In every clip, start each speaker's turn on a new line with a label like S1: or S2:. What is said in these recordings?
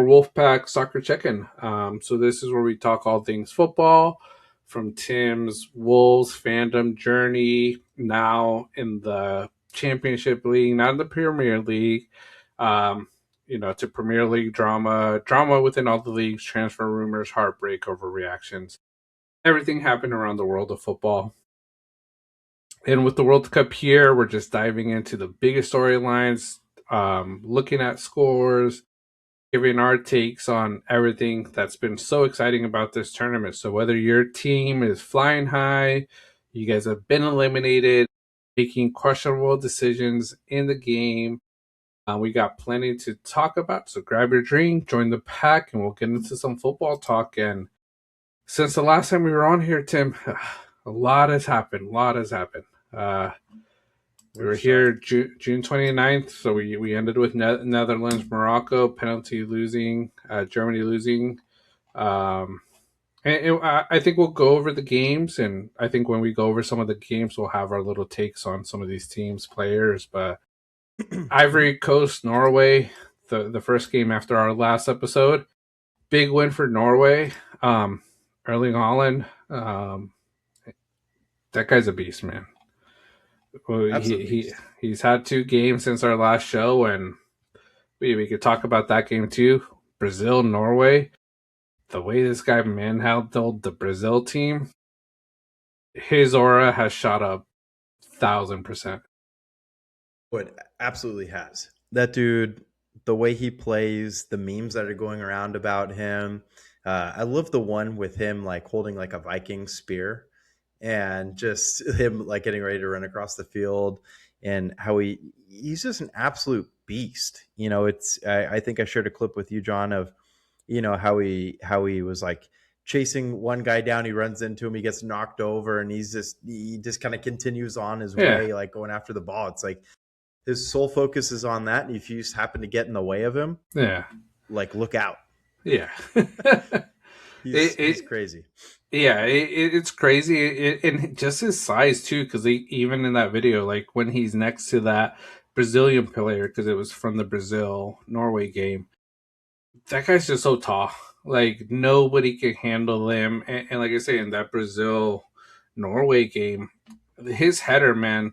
S1: Wolfpack Soccer Check-In. So this is where we talk all things football, from Tim's Wolves fandom journey, now in the Championship League, not in the Premier League, to Premier League drama within all the leagues, transfer rumors, heartbreak, overreactions. Everything happened around the world of football. And with the World Cup here, we're just diving into the biggest storylines, looking at scores, giving our takes on everything that's been so exciting about this tournament. So whether your team is flying high, you guys have been eliminated, making questionable decisions in the game, we got plenty to talk about. So grab your drink, join the pack, and we'll get into some football talk. And since the last time we were on here, Tim, a lot has happened. We were here June 29th, so we ended with Netherlands, Morocco, penalty losing, Germany losing. And I think we'll go over the games, and I think when we go over some of the games, we'll have our little takes on some of these teams, players. But Ivory Coast, Norway, the first game after our last episode, big win for Norway. Erling Haaland, that guy's a beast, man. Well, he's had 2 games since our last show, and we could talk about that game too. Brazil, Norway. The way this guy manhandled the Brazil team, his aura has shot up 1,000%.
S2: It absolutely has. That dude, the way he plays, the memes that are going around about him. I love the one with him like holding like a Viking spear, and just him like getting ready to run across the field, and how he's just an absolute beast. I think I shared a clip with you, John, of how he was like chasing one guy down, he runs into him, he gets knocked over, and he just kind of continues on his way, like going after the ball. It's like his sole focus is on that, and if you just happen to get in the way of him, like look out. He's crazy.
S1: Yeah, it's crazy, and just his size too. Because even in that video, like when he's next to that Brazilian player, because it was from the Brazil Norway game, that guy's just so tall. Like nobody can handle him. And like I say, in that Brazil Norway game, his header, man,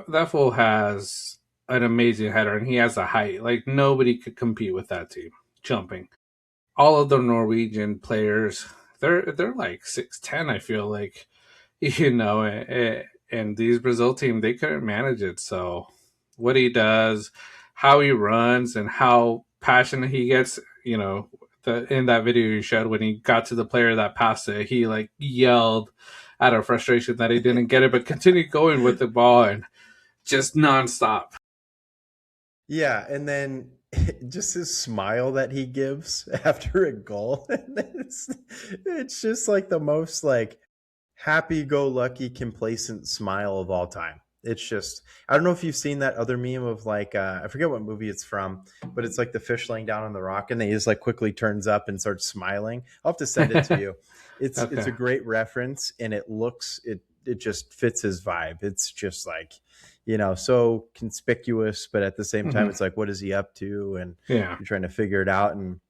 S1: that fool has an amazing header, and he has a height. Like nobody could compete with that team jumping. All of the Norwegian players, they're like 6'10", I feel like, and these Brazil team, they couldn't manage it. So what he does, how he runs, and how passionate he gets, in that video you showed, when he got to the player that passed it, he like yelled out of frustration that he didn't get it, but continued going with the ball and just nonstop.
S2: Yeah, and then just his smile that he gives after a goal, it's just like the most like happy-go-lucky, complacent smile of all time. It's just, I don't know if you've seen that other meme of like I forget what movie it's from, but it's like the fish laying down on the rock, and then he just like quickly turns up and starts smiling. I'll have to send it to you. It's a great reference, and it just fits his vibe. It's just like, so conspicuous, but at the same time, it's like, what is he up to? And you're trying to figure it out. And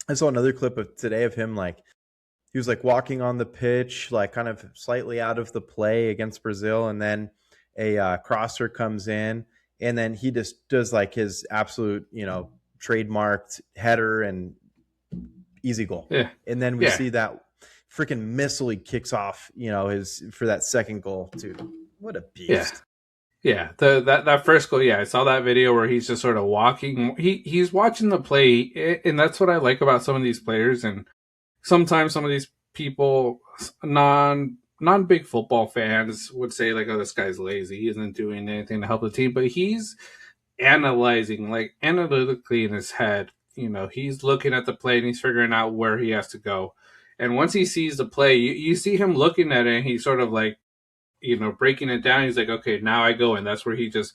S2: I saw another clip of today of him, like, he was like walking on the pitch, like kind of slightly out of the play against Brazil. And then a crosser comes in, and then he just does like his absolute, trademarked header and easy goal.
S1: Yeah.
S2: And then we see that freaking missile he kicks off, for that second goal too. What a beast.
S1: Yeah, that first goal, I saw that video where he's just sort of walking. He's watching the play, and that's what I like about some of these players. And sometimes some of these people, non-big football fans, would say like, oh, this guy's lazy, he isn't doing anything to help the team. But he's analyzing, like analytically in his head. He's looking at the play and he's figuring out where he has to go. And once he sees the play, you see him looking at it, and he's sort of like, breaking it down. He's like, okay, now I go. And that's where he just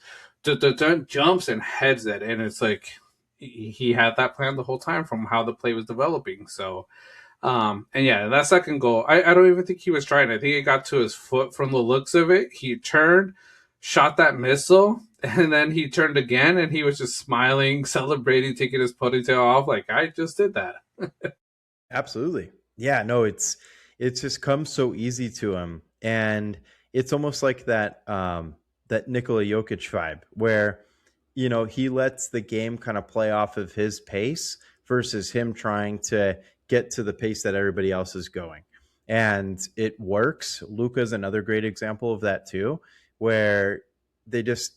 S1: jumps and heads it. And it's like he had that plan the whole time from how the play was developing. So, that second goal, I don't even think he was trying. I think it got to his foot from the looks of it. He turned, shot that missile, And then he turned again and he was just smiling, celebrating, taking his ponytail off. Like, I just did that.
S2: Absolutely. Yeah, no, it's just comes so easy to him. And it's almost like that Nikola Jokic vibe where he lets the game kind of play off of his pace versus him trying to get to the pace that everybody else is going. And it works. Luka's another great example of that too, where they just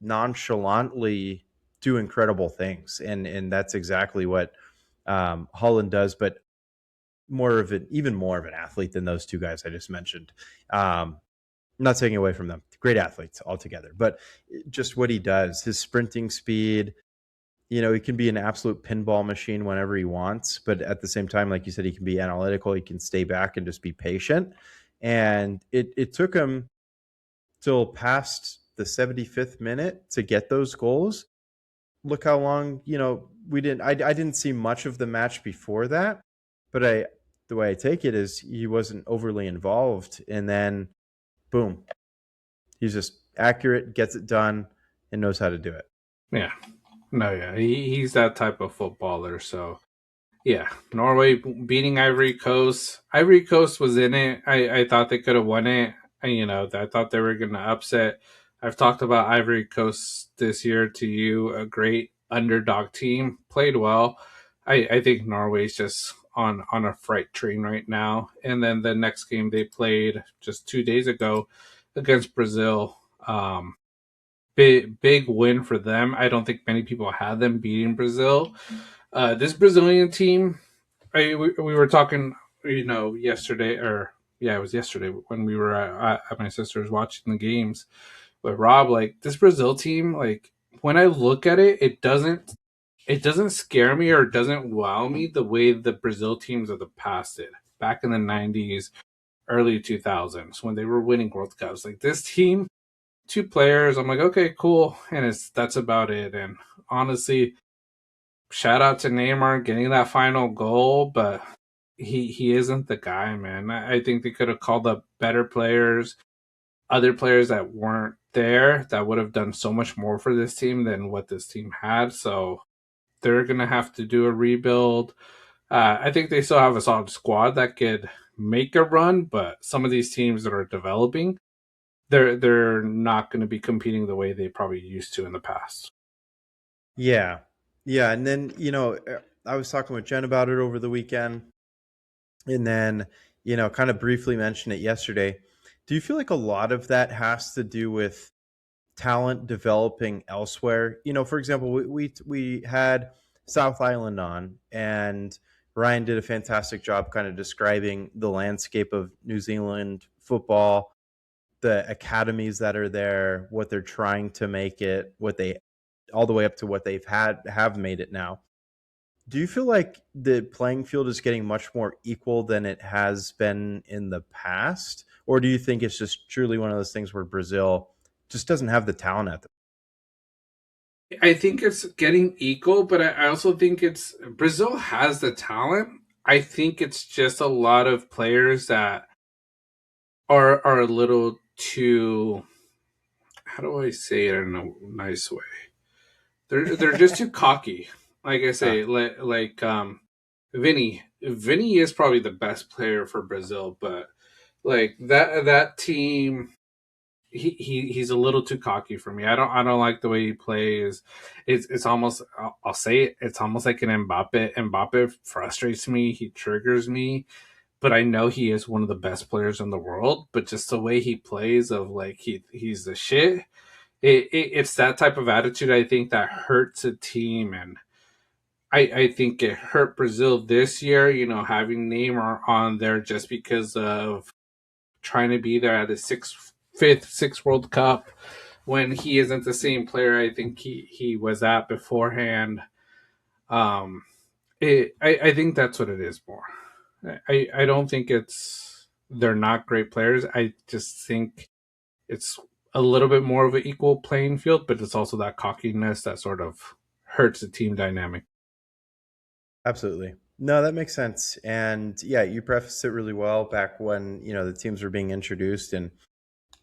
S2: nonchalantly do incredible things. And that's exactly what Holland does. But even more of an athlete than those two guys I just mentioned. Not taking away from them, great athletes altogether, but just what he does, his sprinting speed. He can be an absolute pinball machine whenever he wants, but at the same time, like you said, he can be analytical. He can stay back and just be patient. And it took him till past the 75th minute to get those goals. Look how long, I didn't see much of the match before that, but the way I take it is he wasn't overly involved, and then boom, he's just accurate, gets it done, and knows how to do it.
S1: Yeah. No, yeah. He's that type of footballer. So, yeah. Norway beating Ivory Coast. Ivory Coast was in it. I thought they could have won it. I thought they were going to upset. I've talked about Ivory Coast this year to you, a great underdog team. Played well. I think Norway's just on a freight train right now. And then the next game they played just 2 days ago against Brazil. Big win for them. I don't think many people had them beating Brazil. This Brazilian team, we were talking, yesterday, or yeah, it was yesterday when we were at my sister's watching the games. But Rob, like this Brazil team, like when I look at it, it doesn't scare me or doesn't wow me the way the Brazil teams of the past did back in the '90s, early 2000s when they were winning World Cups. Like this team, two players. I'm like, okay, cool, and that's about it. And honestly, shout out to Neymar getting that final goal, but he isn't the guy, man. I think they could have called up better players, other players that weren't there that would have done so much more for this team than what this team had. So they're gonna have to do a rebuild. I think they still have a solid squad that could make a run, but some of these teams that are developing, they're not going to be competing the way they probably used to in the past.
S2: Yeah. Yeah. And then, I was talking with Jen about it over the weekend, and then, kind of briefly mentioned it yesterday. Do you feel like a lot of that has to do with talent developing elsewhere? For example, we had South Island on, and Ryan did a fantastic job kind of describing the landscape of New Zealand football, the academies that are there, what they're trying to make it, what they all the way up to what they've have made it now. Do you feel like the playing field is getting much more equal than it has been in the past? Or do you think it's just truly one of those things where Brazil just doesn't have the talent at them?
S1: I think it's getting equal, but I also think it's Brazil has the talent. I think it's just a lot of players that are a little too, how do I say it in a nice way? They're just too cocky. Like I say,
S2: Ah,
S1: like Vinny. Vinny is probably the best player for Brazil, but like that team, he's a little too cocky for me. I don't like the way he plays. It's almost, I'll say it, it's almost like an Mbappe. Mbappe frustrates me. He triggers me. But I know he is one of the best players in the world. But just the way he plays, of like he's the shit. It's that type of attitude I think that hurts a team, and I think it hurt Brazil this year. Having Neymar on there just because of trying to be there at his sixth World Cup when he isn't the same player I think he was at beforehand. Um, I think that's what it is more. I don't think it's they're not great players. I just think it's a little bit more of an equal playing field, but it's also that cockiness that sort of hurts the team dynamic.
S2: absolutely. No, that makes sense. And yeah, you prefaced it really well back when, the teams were being introduced. And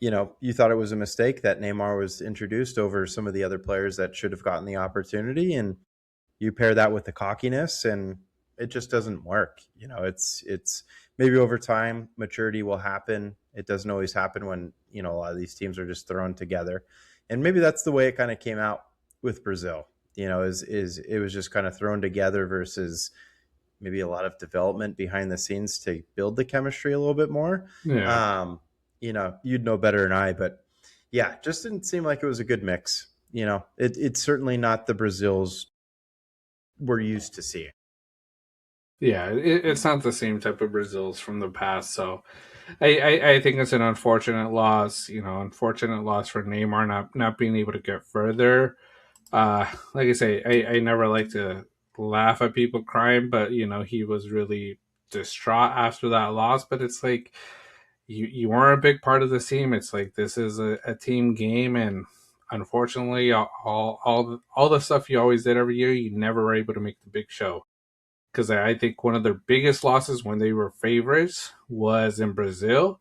S2: you thought it was a mistake that Neymar was introduced over some of the other players that should have gotten the opportunity, and you pair that with the cockiness, and it just doesn't work. It's maybe over time maturity will happen. It doesn't always happen when a lot of these teams are just thrown together, and maybe that's the way it kind of came out with Brazil. Is it was just kind of thrown together versus maybe a lot of development behind the scenes to build the chemistry a little bit more.
S1: Yeah.
S2: Um, you'd know better than I, but yeah, just didn't seem like it was a good mix. It's certainly not the Brazils we're used to seeing.
S1: Yeah, it's not the same type of Brazils from the past. So I think it's an unfortunate loss. Unfortunate loss for Neymar not being able to get further. Like I say, I never like to laugh at people crying, but he was really distraught after that loss. But it's like you weren't a big part of the team. It's like this is a team game, and unfortunately, all the stuff you always did every year, you never were able to make the big show. Because I think one of their biggest losses when they were favorites was in Brazil,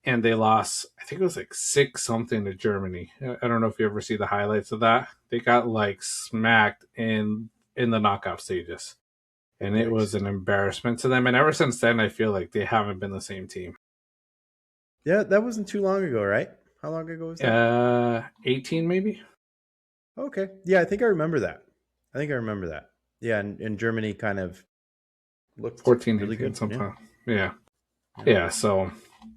S1: and they lost. I think it was like 6 something to Germany. I don't know if you ever see the highlights of that. They got like smacked in the knockout stages, and it was
S2: Yikes.
S1: an embarrassment to them. And ever since then, I feel like they haven't been the same team.
S2: Yeah, that wasn't too long ago, right? How long ago was that?
S1: 18 maybe.
S2: Okay. Yeah, I think I remember that. I think I remember that. Yeah, and Germany kind of looked
S1: 14,
S2: really
S1: 18
S2: good. Yeah.
S1: sometime. Yeah.
S2: Yeah.
S1: Yeah. So,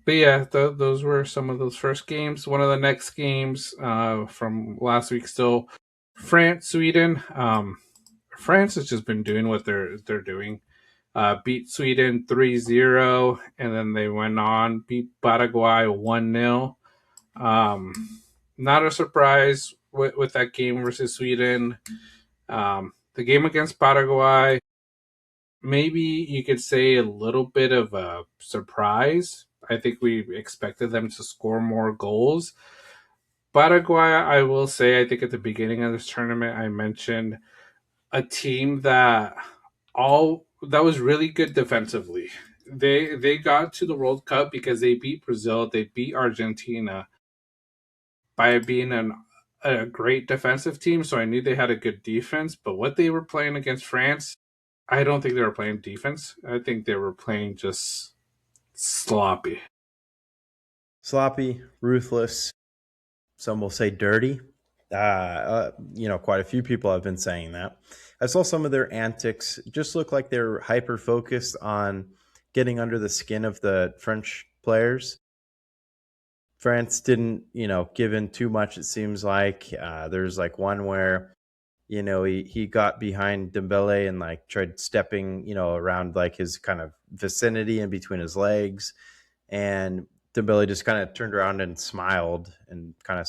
S1: but yeah, those were some of those first games. One of the next games from last week still France, Sweden. France has just been doing what they're doing. Beat Sweden 3-0, and then they went on, beat Paraguay 1-0. Um, Not a surprise with that game versus Sweden. The game against Paraguay, maybe you could say a little bit of a surprise. I think we expected them to score more goals. Paraguay, I will say, I think at the beginning of this tournament, I mentioned a team that was really good defensively. They got to the World Cup because they beat Brazil, they beat Argentina by being a great defensive team. So I knew they had a good defense. But what they were playing against France, I don't think they were playing defense. I think they were playing just sloppy.
S2: Sloppy, ruthless. Some will say dirty. Quite a few people have been saying that. I saw some of their antics just look like they're hyper focused on getting under the skin of the French players. France didn't, give in too much. It seems like there's like one where he got behind Dembele and like tried stepping around like his kind of vicinity in between his legs, and Dembele just kind of turned around and smiled and kind of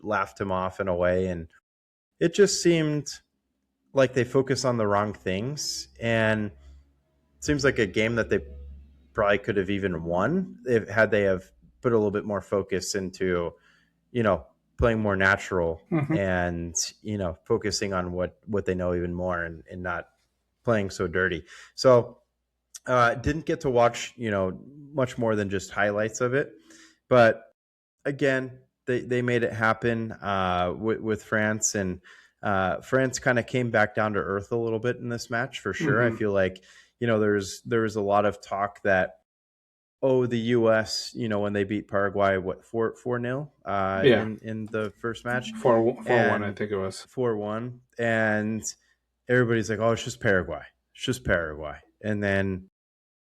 S2: laughed him off in a way, and it just seemed like they focus on the wrong things, and it seems like a game that they probably could have even won if had they have put a little bit more focus into you know playing more natural
S1: Mm-hmm.
S2: and focusing on what they know even more, and not playing so dirty. So didn't get to watch much more than just highlights of it, but again, they made it happen with France, and France kind of came back down to earth a little bit in this match for sure. I
S1: Mm-hmm.
S2: feel like there was a lot of talk that the U.S. when they beat Paraguay, what, 4-0
S1: Yeah,
S2: in the first match,
S1: 4-1, I
S2: and
S1: think it was.
S2: 4-1, and everybody's like, oh, it's just Paraguay, and then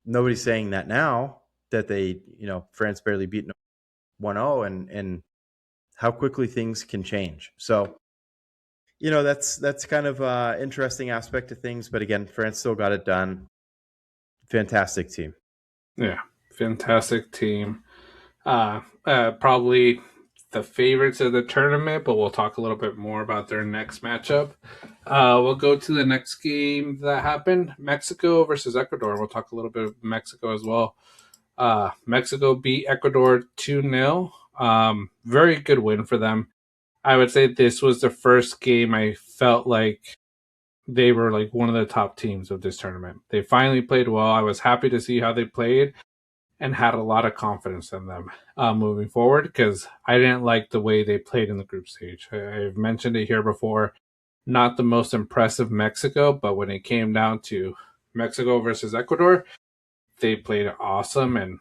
S2: nobody's saying that now that they France barely beat 1-0, and how quickly things can change. So that's kind of interesting aspect of things. But again, France still got it done. Fantastic team.
S1: Yeah, fantastic team. Probably the favorites of the tournament, but we'll talk a little bit more about their next matchup. We'll go to the next game that happened: Mexico versus Ecuador. We'll talk a little bit of Mexico as well. Mexico beat Ecuador 2-0. Very good win for them. I would say this was the first game I felt like they were like one of the top teams of this tournament. They finally played well. I was happy to see how they played. and had a lot of confidence in them moving forward because I didn't like the way they played in the group stage. I've mentioned it here before. Not the most impressive Mexico, but when it came down to Mexico versus Ecuador, they played awesome, and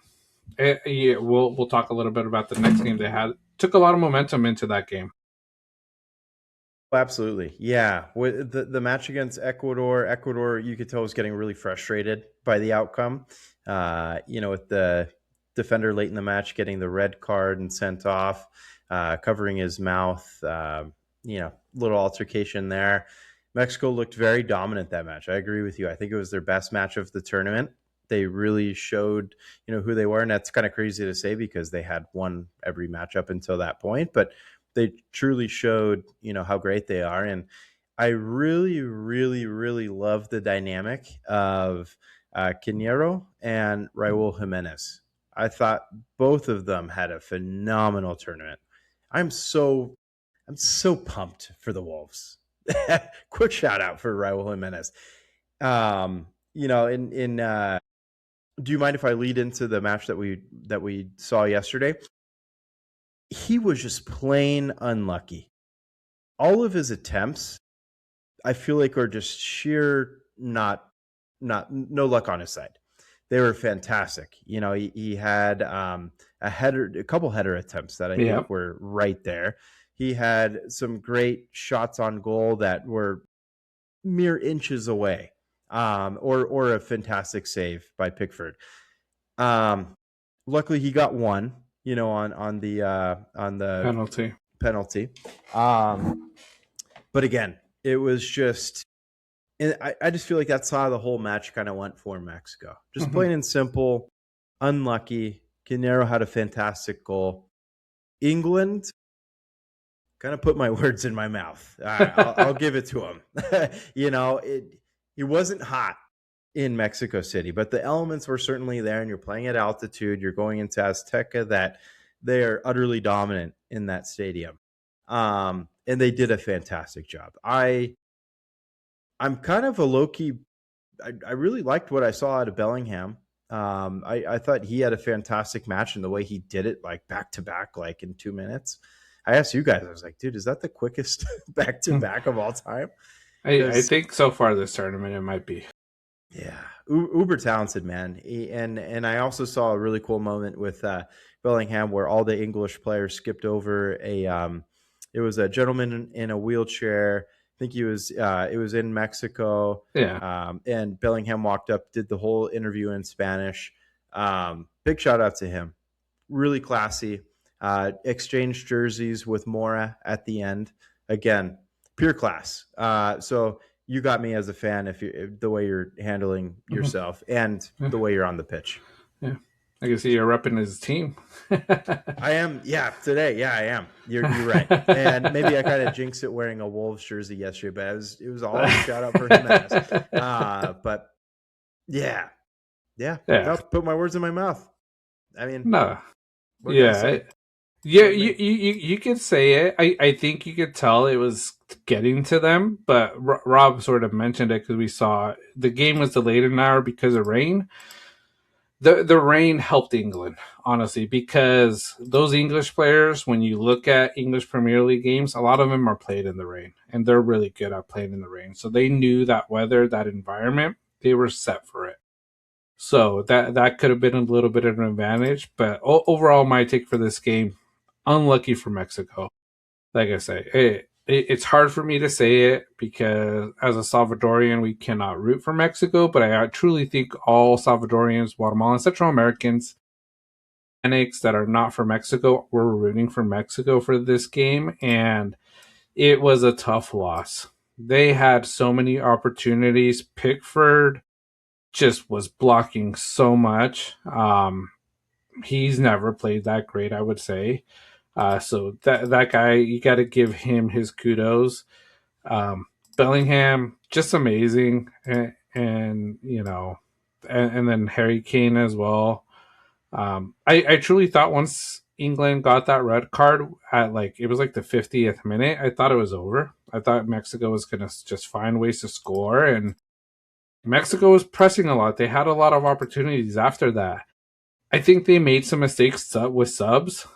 S1: yeah, we'll talk a little bit about the next game they had. Took a lot of momentum into that game.
S2: Absolutely. Yeah. With the match against Ecuador, you could tell was getting really frustrated by the outcome. With the defender late in the match getting the red card and sent off, covering his mouth, little altercation there. Mexico looked very dominant that match. I agree with you. I think it was their best match of the tournament. They really showed, who they were. And that's kind of crazy to say because they had won every match up until that point. But they truly showed, how great they are. And I really, really, really love the dynamic of Quinero and Raul Jimenez. I thought both of them had a phenomenal tournament. I'm so pumped for the Wolves. Quick shout out for Raul Jimenez. Do you mind if I lead into the match that we saw yesterday? He was just plain unlucky. All of his attempts, I feel like, are just sheer not no luck on his side. They were fantastic. He had a couple header attempts that I
S1: Yeah.
S2: think were right there. He had some great shots on goal that were mere inches away, or a fantastic save by Pickford. Luckily, he got one. On the
S1: Penalty.
S2: penalty. But again, it was just, and I just feel like that's how the whole match kind of went for Mexico. Just
S1: Mm-hmm.
S2: plain and simple, unlucky. Quinero had a fantastic goal. England kind of put my words in my mouth. All right, I'll give it to him. It wasn't hot in Mexico City, but the elements were certainly there, and you're playing at altitude. You're going into Azteca, that they are utterly dominant in that stadium. And they did a fantastic job. I'm kind of a low-key, I really liked what I saw out of Bellingham. I thought he had a fantastic match, and the way he did it, like back to back, like in 2 minutes. I asked you guys, I was like, dude, is that the quickest back to back of all time?
S1: I think so far this tournament it might be.
S2: Yeah, uber talented, man. And I also saw a really cool moment with Bellingham where all the English players skipped over it was a gentleman in a wheelchair. I think it was in Mexico.
S1: Yeah.
S2: And Bellingham walked up, did the whole interview in Spanish. Big shout out to him. Really classy. Exchanged jerseys with Mora at the end. Again, pure class. So you got me as a fan if the way you're handling yourself and the way you're on the pitch.
S1: Yeah. I can see you're repping his team.
S2: I am, yeah, today. Yeah, I am. You're right. And maybe I kind of jinxed it wearing a Wolves jersey yesterday, but it was all a shout out for Jimenez. But yeah. Don't put my words in my mouth. I mean,
S1: no.
S2: What can I say?
S1: Yeah, you could say it. I think you could tell it was getting to them, but Rob sort of mentioned it because we saw the game was delayed an hour because of rain. The rain helped England, honestly, because those English players, when you look at English Premier League games, a lot of them are played in the rain, and they're really good at playing in the rain. So they knew that weather, that environment, they were set for it. So that could have been a little bit of an advantage, but overall, my take for this game, unlucky for Mexico. Like I say, it's hard for me to say it because as a Salvadorian, we cannot root for Mexico, but I truly think all Salvadorians, Guatemalan, Central Americans, Hispanics that are not from Mexico, were rooting for Mexico for this game, and it was a tough loss. They had so many opportunities. Pickford just was blocking so much. He's never played that great, I would say. So that guy, you got to give him his kudos. Bellingham, just amazing, and and then Harry Kane as well. I truly thought once England got that red card at it was like the 50th minute, I thought it was over. I thought Mexico was gonna just find ways to score, and Mexico was pressing a lot. They had a lot of opportunities after that. I think they made some mistakes with subs,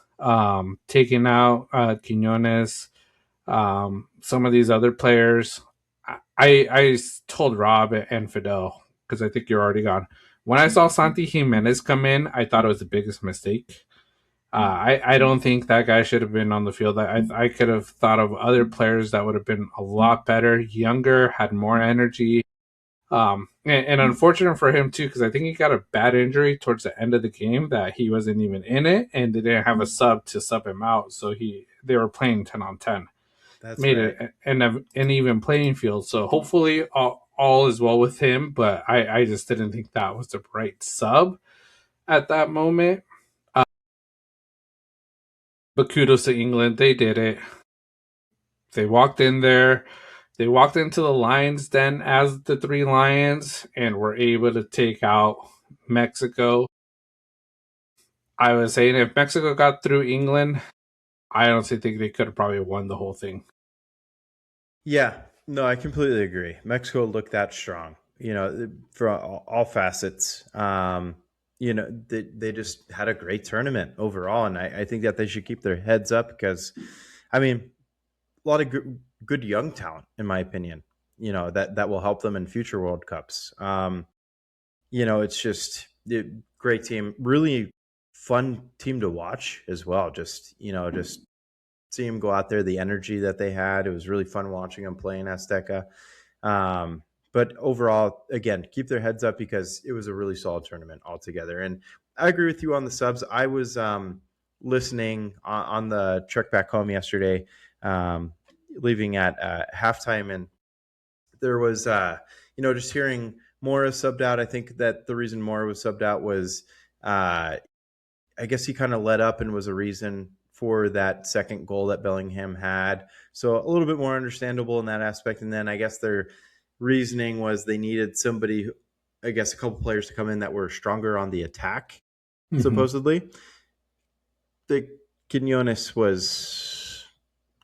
S1: taking out Quinones, some of these other players. I told Rob and Fidel, because I think you're already gone. When I saw Santi Jimenez come in, I thought it was the biggest mistake. I don't think that guy should have been on the field. I could have thought of other players that would have been a lot better, younger, had more energy. And unfortunate for him too, because I think he got a bad injury towards the end of the game that he wasn't even in it, and they didn't have a sub to sub him out, so they were playing 10 on 10,
S2: That's
S1: made
S2: right.
S1: it an even playing field. So hopefully all is well with him, but I just didn't think that was the right sub at that moment. But kudos to England, they did it. They walked in there. They walked into the Lions Den as the three Lions and were able to take out Mexico. I was saying if Mexico got through England, I honestly think they could have probably won the whole thing.
S2: Yeah, no, I completely agree. Mexico looked that strong, for all facets. They just had a great tournament overall, and I think that they should keep their heads up because, I mean, a lot of good young talent, in my opinion. That will help them in future World Cups. It's just great team, really fun team to watch as well. Just see him go out there, the energy that they had. It was really fun watching them play in Azteca. But overall, again, keep their heads up because it was a really solid tournament altogether. And I agree with you on the subs. I was listening on the trek back home yesterday, leaving at halftime, and there was, just hearing Mora subbed out. I think that the reason Mora was subbed out was I guess he kind of let up and was a reason for that second goal that Bellingham had. So a little bit more understandable in that aspect. And then I guess their reasoning was they needed somebody, I guess a couple players to come in that were stronger on the attack,
S1: Mm-hmm.
S2: supposedly. The Quinones was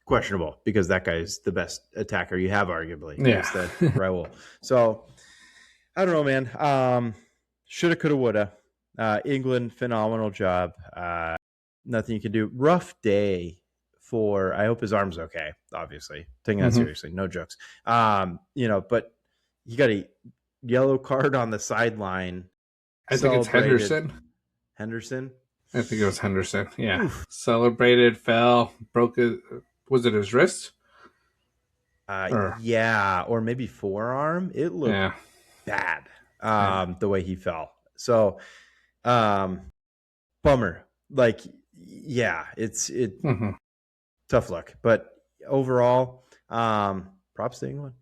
S2: questionable because that guy's the best attacker you have, arguably,
S1: Yeah.
S2: instead Raul. So I don't know, man. Shoulda, coulda, woulda. England, phenomenal job. Nothing you can do. Rough day for. I hope his arm's okay. Obviously, taking that
S1: Mm-hmm.
S2: seriously. No jokes. But he got a yellow card on the sideline.
S1: I think it's
S2: Celebrated.
S1: Henderson.
S2: Henderson.
S1: I think it was Henderson. Yeah.
S2: Oof.
S1: Celebrated, fell, broke it. Was it his wrist? Or
S2: Yeah, or maybe forearm. It looked
S1: yeah,
S2: bad.
S1: yeah.
S2: The way he fell. So, um, bummer. Like, yeah, it
S1: Mm-hmm.
S2: tough luck, but overall, props to England.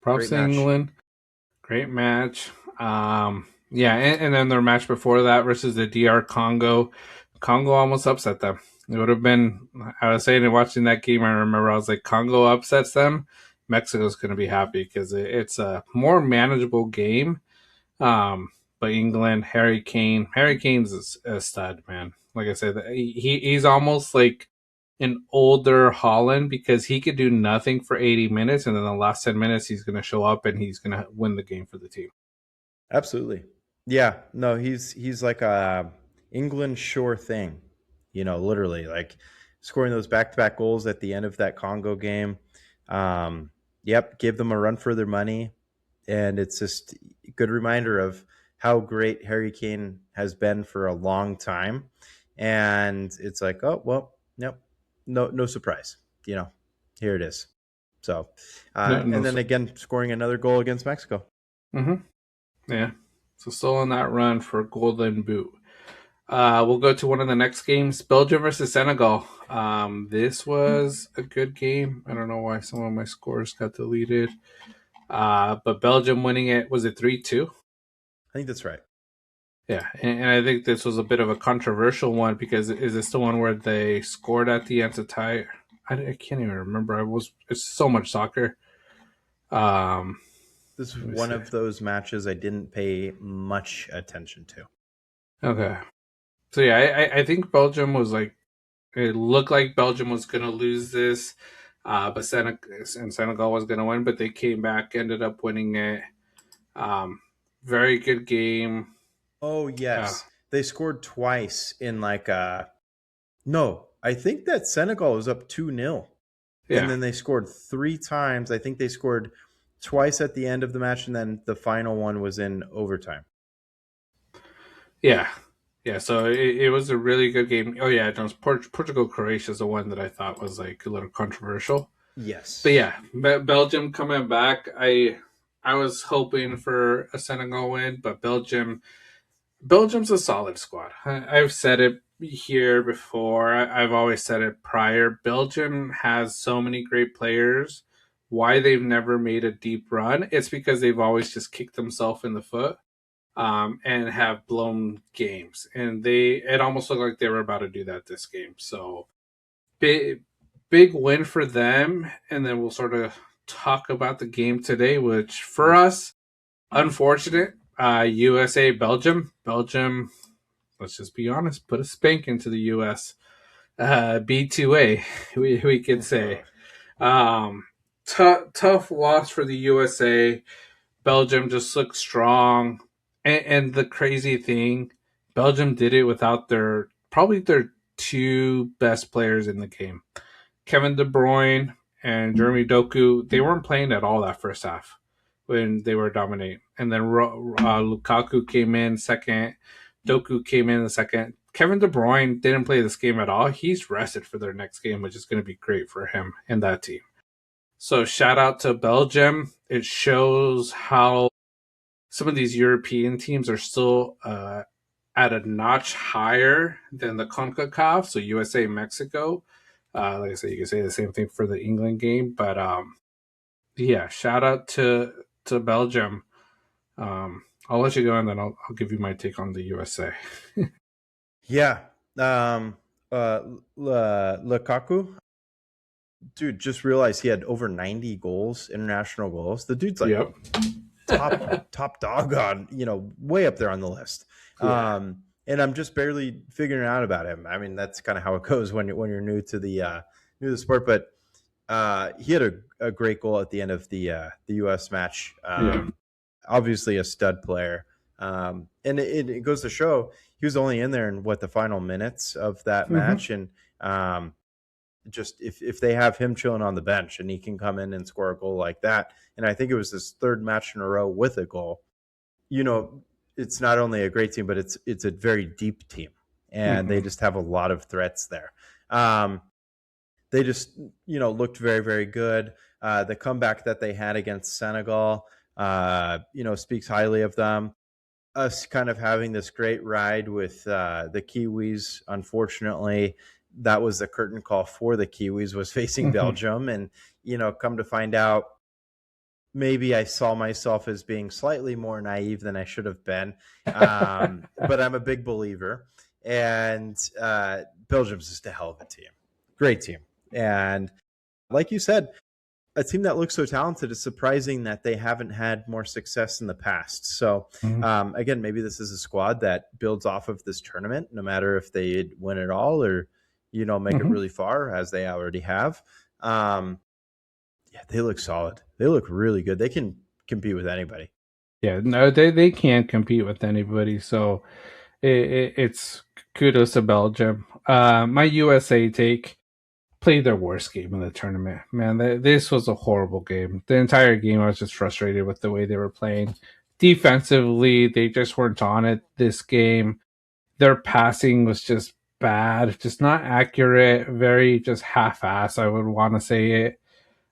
S1: Props
S2: Great
S1: to
S2: match.
S1: England. Great match. Yeah, and then their match before that versus the DR Congo. Congo almost upset them. It would have been. I was saying, watching that game, I remember I was like, Congo upsets them. Mexico's going to be happy because it's a more manageable game. Um, but England, Harry Kane's a stud, man. Like I said, he's almost like an older Holland because he could do nothing for 80 minutes, and then the last 10 minutes he's going to show up and he's going to win the game for the team.
S2: Absolutely. Yeah. No, he's like a England sure thing. Literally like scoring those back-to-back goals at the end of that Congo game. Yep, gave them a run for their money, and it's just a good reminder of how great Harry Kane has been for a long time. And it's like, oh well, nope, no surprise. Here it is. So,
S1: No,
S2: and
S1: no,
S2: then
S1: so,
S2: again, scoring another goal against Mexico.
S1: mm-hmm. Yeah. So still on that run for Golden Boot. We'll go to one of the next games, Belgium versus Senegal. This was a good game. I don't know why some of my scores got deleted. But Belgium winning it, was it 3-2?
S2: I think that's right.
S1: Yeah, and I think this was a bit of a controversial one because is this the one where they scored at the end to tie? I can't even remember. It's so much soccer. Um,
S2: This was
S1: Let me
S2: one
S1: see.
S2: of those matches I didn't pay much attention to.
S1: Okay, so yeah, I think Belgium was like, it looked like Belgium was gonna lose this, but Senegal was gonna win, but they came back, ended up winning it. Um, Very good game.
S2: Oh
S1: Uh,
S2: yes, they scored twice in like no, I think that Senegal was up 2-0. And
S1: Yeah,
S2: then they scored three times. I think they scored twice at the end of the match, and then the final one was in overtime.
S1: yeah, yeah. So it was a really good game. Oh yeah, no, Portugal Croatia is the one that I thought was like a little controversial. But
S2: Yes.
S1: yeah, Belgium coming back. I was hoping for a Senegal win, but Belgium's a solid squad. I've said it here before. I've always said it prior. Belgium has so many great players. Why they've never made a deep run? It's because they've always just kicked themselves in the foot, and have blown games. And it almost looked like they were about to do that this game. So big win for them. And then we'll sort of talk about the game today, which for us, unfortunate. USA Belgium. Let's just be honest. Put a spank into the US. B2A. We could
S2: Oh
S1: say.
S2: God.
S1: Tough loss for the USA. Belgium just looked strong. And the crazy thing, Belgium did it without probably their two best players in the game. Kevin De Bruyne and Jeremy Doku, they weren't playing at all that first half when they were dominating. And then Lukaku came in second. Doku came in the second. Kevin De Bruyne didn't play this game at all. He's rested for their next game, which is going to be great for him and that team. So shout out to Belgium. It shows how some of these European teams are still at a notch higher than the CONCACAF, so USA and Mexico. Like I said, you can say the same thing for the England game, but yeah, shout out to Belgium. I'll let you go, and then I'll give you my take on the USA.
S2: Yeah. Um, Lukaku, dude, just realized he had over 90 goals, international goals. The dude's like
S1: Yep.
S2: top dog on, way up there on the list.
S1: Yeah.
S2: And I'm just barely figuring out about him. I mean, that's kind of how it goes when you're new to the sport. But he had a great goal at the end of the U.S. match.
S1: Yeah.
S2: Obviously, a stud player. And it goes to show he was only in there in the final minutes of that
S1: Mm-hmm.
S2: match, and just if they have him chilling on the bench and he can come in and score a goal like that, and I think it was his third match in a row with a goal. You know, it's not only a great team, but it's a very deep team, and they
S1: Mm-hmm.
S2: just have a lot of threats there. Um, they just looked very very good. The comeback that they had against Senegal, speaks highly of them. Us kind of having this great ride with the Kiwis. Unfortunately, that was the curtain call for the Kiwis, was facing
S1: Mm-hmm.
S2: Belgium, and come to find out, maybe I saw myself as being slightly more naive than I should have been. But I'm a big believer, and Belgium's just a hell of a team, great team, and like you said, a team that looks so talented. Is surprising that they haven't had more success in the past. So again, maybe this is a squad that builds off of this tournament, no matter if they win it all or make it
S1: Mm-hmm.
S2: really far, as they already have. Um, yeah, they look solid. They look really good. They can compete with anybody.
S1: Yeah, no, they can't compete with anybody. So it's kudos to Belgium. My USA take played their worst game in the tournament. Man, this was a horrible game. The entire game, I was just frustrated with the way they were playing. Defensively, they just weren't on it this game. Their passing was just bad, just not accurate, very just half-ass. I would want to say it.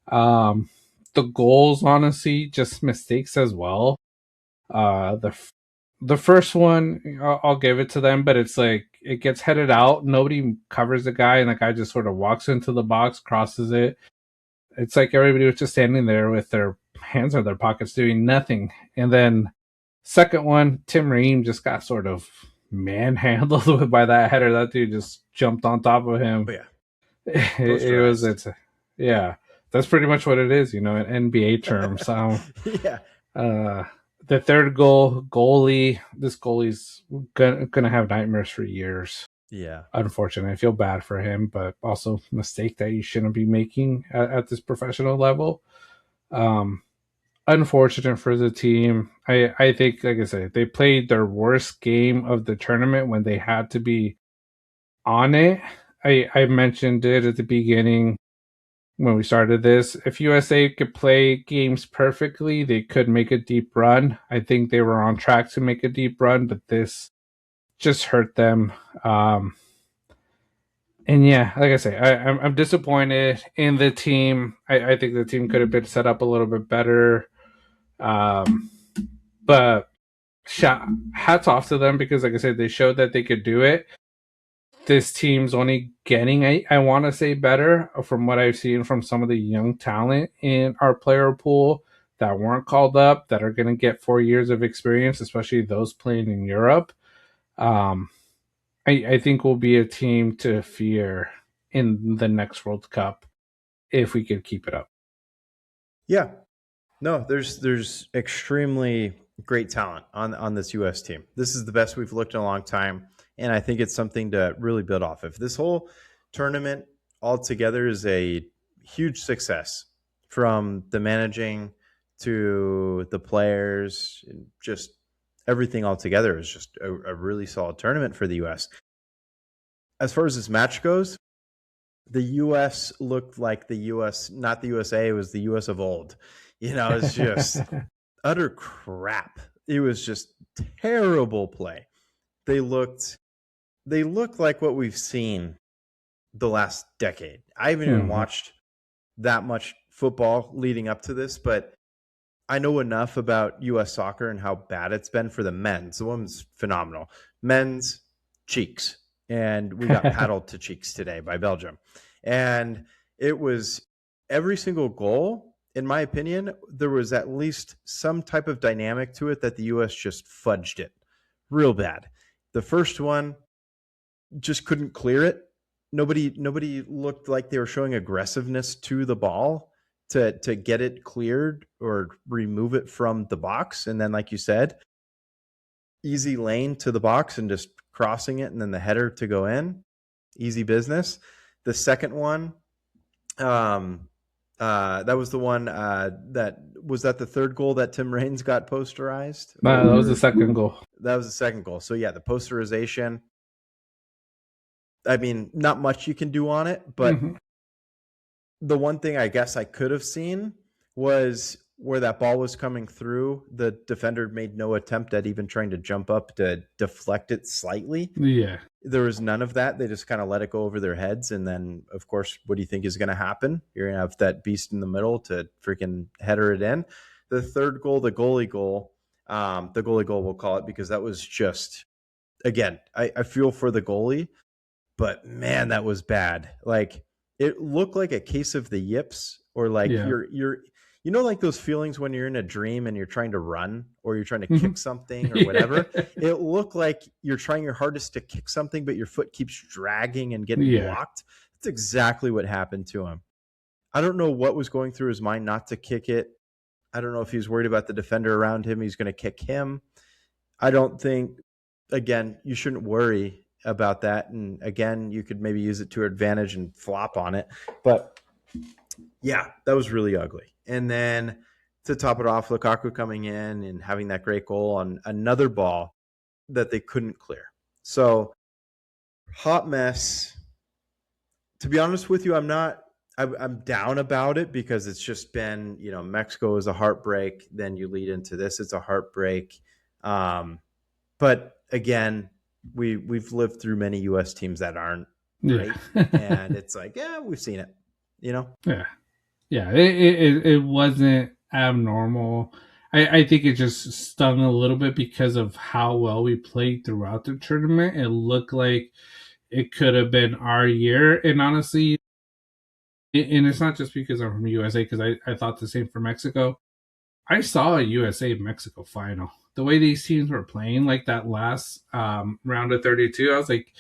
S1: Um, the goals, honestly, just mistakes as well. The first one, I'll give it to them, but it's like it gets headed out. Nobody covers the guy, and the guy just sort of walks into the box, crosses it. It's like everybody was just standing there with their hands in their pockets doing nothing. And then second one, Tim Ream just got sort of manhandled by that header. That dude just jumped on top of him.
S2: Oh yeah,
S1: It was
S2: posterized.
S1: yeah. That's pretty much what it is, in NBA terms.
S2: Yeah,
S1: Uh, the third goalie. This goalie's gonna have nightmares for years.
S2: yeah,
S1: Unfortunately, I feel bad for him, but also mistake that you shouldn't be making at this professional level. Um, unfortunate for the team. I think, like I said, they played their worst game of the tournament when they had to be on it. I mentioned it at the beginning when we started this. If USA could play games perfectly, they could make a deep run. I think they were on track to make a deep run, but this just hurt them. And yeah, like I say, I'm disappointed in the team. I think the team could have been set up a little bit better. Um, but hats off to them because, like I said, they showed that they could do it. This team's only getting, I want to say, better from what I've seen from some of the young talent in our player pool that weren't called up, that are going to get 4 years of experience, especially those playing in Europe. Um, I think we'll be a team to fear in the next World Cup if we could keep it up.
S2: Yeah, no, there's extremely great talent on this U.S. team. This is the best we've looked in a long time, and I think it's something to really build off of. This whole tournament altogether is a huge success, from the managing to the players, and just everything altogether is just a really solid tournament for the U.S. As far as this match goes, the U.S. looked like the U.S., not the USA. It was the U.S. of old. It's just utter crap. It was just terrible play. They looked they looked like what we've seen the last decade. I haven't even
S1: Mhm.
S2: watched that much football leading up to this, but I know enough about US soccer and how bad it's been for the men's. The women's phenomenal. Men's cheeks. And we got paddled to cheeks today by Belgium. And it was every single goal, in my opinion, there was at least some type of dynamic to it that the US just fudged it real bad. The first one just couldn't clear it. Nobody looked like they were showing aggressiveness to the ball to get it cleared or remove it from the box. And then, like you said, easy lane to the box and just crossing it, and then the header to go in. Easy business. The second one, that was the one that was that the third goal that Tim Raines got posterized,
S1: That was the
S2: or
S1: second goal.
S2: that was the second goal. So yeah, the posterization. I mean, not much you can do on it, but
S1: Hmm.
S2: the one thing I guess I could have seen was where that ball was coming through. The defender made no attempt at even trying to jump up to deflect it slightly.
S1: Yeah.
S2: There was none of that. They just kind of let it go over their heads. And then, of course, what do you think is going to happen? You're going to have that beast in the middle to freaking header it in. The third goal, the goalie goal, we'll call it, because that was just, again, I feel for the goalie, but man, that was bad. Like, it looked like a case of the yips, or like
S1: Yeah.
S2: like those feelings when you're in a dream and you're trying to run or you're trying to
S1: Hmm.
S2: kick something or whatever. It looked like you're trying your hardest to kick something, but your foot keeps dragging and getting
S1: Yeah.
S2: blocked. That's exactly what happened to him. I don't know what was going through his mind not to kick it. I don't know if he was worried about the defender around him. He's going to kick him. I don't think, again, you shouldn't worry about that. And again, you could maybe use it to your advantage and flop on it. But yeah, that was really ugly. And then to top it off, Lukaku coming in and having that great goal on another ball that they couldn't clear. So, hot mess. To be honest with you, I'm down about it because it's just been, Mexico is a heartbreak. Then you lead into this, it's a heartbreak. Um, But again, we've lived through many U.S. teams that aren't
S1: Yeah.
S2: great, and it's like, yeah, we've seen it. You know,
S1: Yeah. Yeah. It wasn't abnormal. I think it just stung a little bit because of how well we played throughout the tournament. It looked like it could have been our year. And honestly, and it's not just because I'm from USA, because I thought the same for Mexico. I saw a USA Mexico final. The way these teams were playing, like that last round of 32, I was like,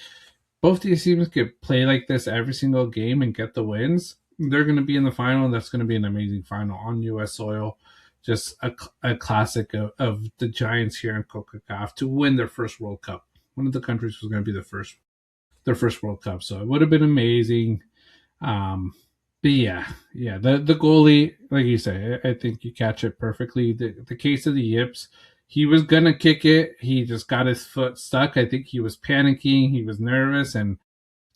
S1: both these teams could play like this every single game and get the wins. They're going to be in the final, and that's going to be an amazing final on U.S. soil. Just a classic of the Giants here in CONCACAF to win their first World Cup. One of the countries was going to be their first World Cup, so it would have been amazing. Um, But yeah, the goalie, like you say, I think you catch it perfectly. The case of the yips, he was gonna kick it, he just got his foot stuck. I think he was panicking, he was nervous, and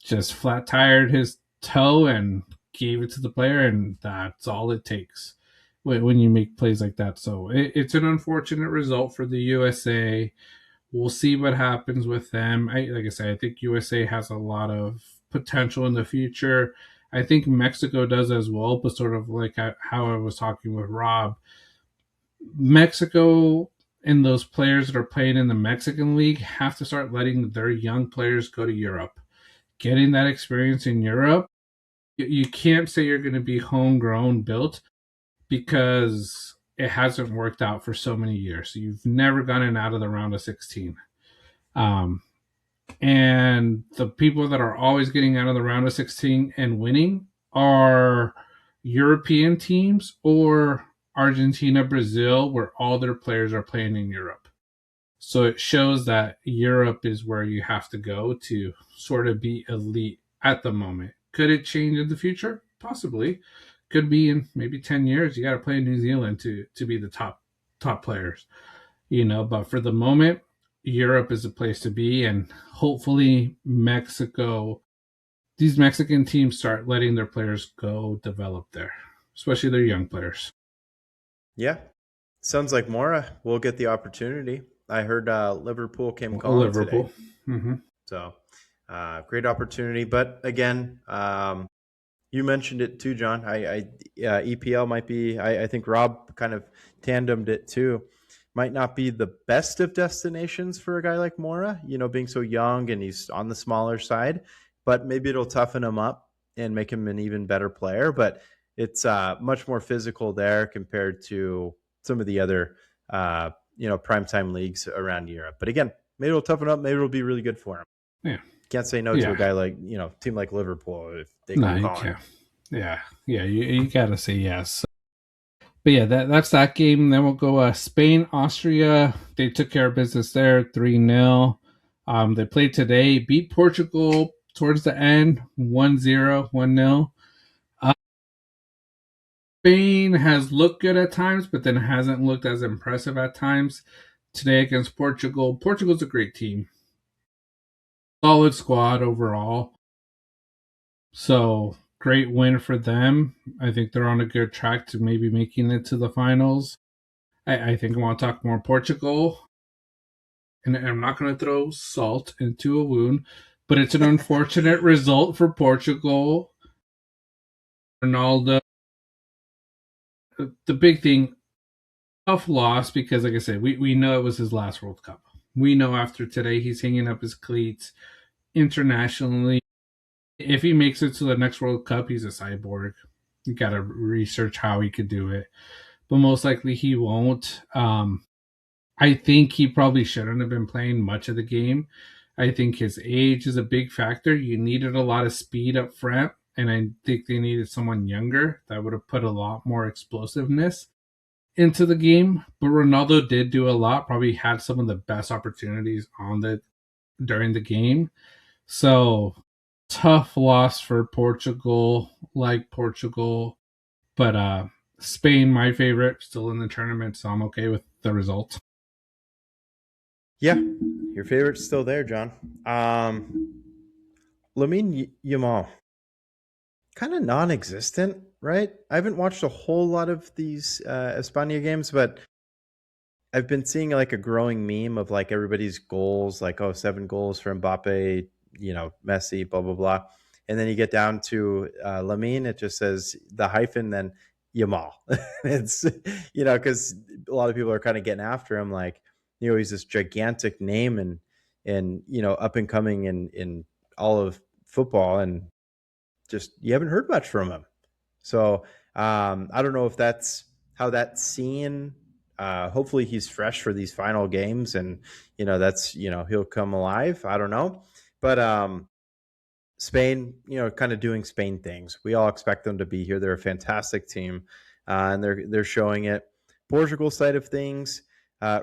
S1: just flat tired his toe and gave it to the player, and that's all it takes when you make plays like that. So it's an unfortunate result for the USA. We'll see what happens with them. Like I said, I think USA has a lot of potential in the future. I think Mexico does as well, but sort of like how I was talking with Rob, Mexico and those players that are playing in the Mexican league have to start letting their young players go to Europe. Getting that experience in Europe, you can't say you're going to be homegrown built because it hasn't worked out for so many years. You've never gotten out of the round of 16. Um, and the people that are always getting out of the round of 16 and winning are European teams or Argentina, Brazil, where all their players are playing in Europe. So it shows that Europe is where you have to go to sort of be elite at the moment. Could it change in the future? Possibly. Could be in maybe 10 years. You got to play in New Zealand to be the top players, but for the moment, Europe is a place to be, and hopefully Mexico, these Mexican teams start letting their players go develop there, especially their young players.
S2: Yeah, sounds like Mora will get the opportunity. I heard Liverpool came calling today,
S1: Liverpool. Mm-hmm.
S2: so great opportunity. But again, you mentioned it too, John. EPL might be. I think Rob kind of tandemed it too. Might not be the best of destinations for a guy like Mora, being so young and he's on the smaller side. But maybe it'll toughen him up and make him an even better player. But it's much more physical there compared to some of the other, primetime leagues around Europe. But again, maybe it'll toughen up. Maybe it'll be really good for him.
S1: Yeah.
S2: Can't say no to a
S1: Yeah.
S2: guy like team like Liverpool if they
S1: No,
S2: come
S1: you
S2: calling.
S1: can't. Yeah. Yeah. You got to say yes. But yeah, that's that game. Then we'll go Spain, Austria. They took care of business there, 3-0. They played today, beat Portugal towards the end, 1-0, 1-0. Spain has looked good at times, but then hasn't looked as impressive at times. Today against Portugal, Portugal's a great team. Solid squad overall. So great win for them. I think they're on a good track to maybe making it to the finals. I think I want to talk more Portugal. And I'm not going to throw salt into a wound, but it's an unfortunate result for Portugal. Ronaldo, the big thing, tough loss because, like I said, we know it was his last World Cup. We know after today he's hanging up his cleats internationally. If he makes it to the next World Cup, he's a cyborg. You got to research how he could do it, but most likely he won't. I think he probably shouldn't have been playing much of the game. I think his age is a big factor. You needed a lot of speed up front, and I think they needed someone younger that would have put a lot more explosiveness into the game. But Ronaldo did do a lot, probably had some of the best opportunities on the during the game. So tough loss for Portugal, like Portugal. But Spain, my favorite, still in the tournament, so I'm okay with the result.
S2: Yeah, your favorite's still there, John. Lamine Yamal, kind of non-existent, right? I haven't watched a whole lot of these Espana games, but I've been seeing like a growing meme of like everybody's goals, like 7 goals for Mbappe, Messi, blah blah blah, and then you get down to Lamine, it just says the hyphen, then Yamal. It's because a lot of people are kind of getting after him, like he's this gigantic name and up and coming in all of football, and just you haven't heard much from him. So I don't know if that's how that's seen. Hopefully he's fresh for these final games, and that's he'll come alive. I don't know, but Spain, kind of doing Spain things. We all expect them to be here. They're a fantastic team, and they're showing it. Portugal side of things,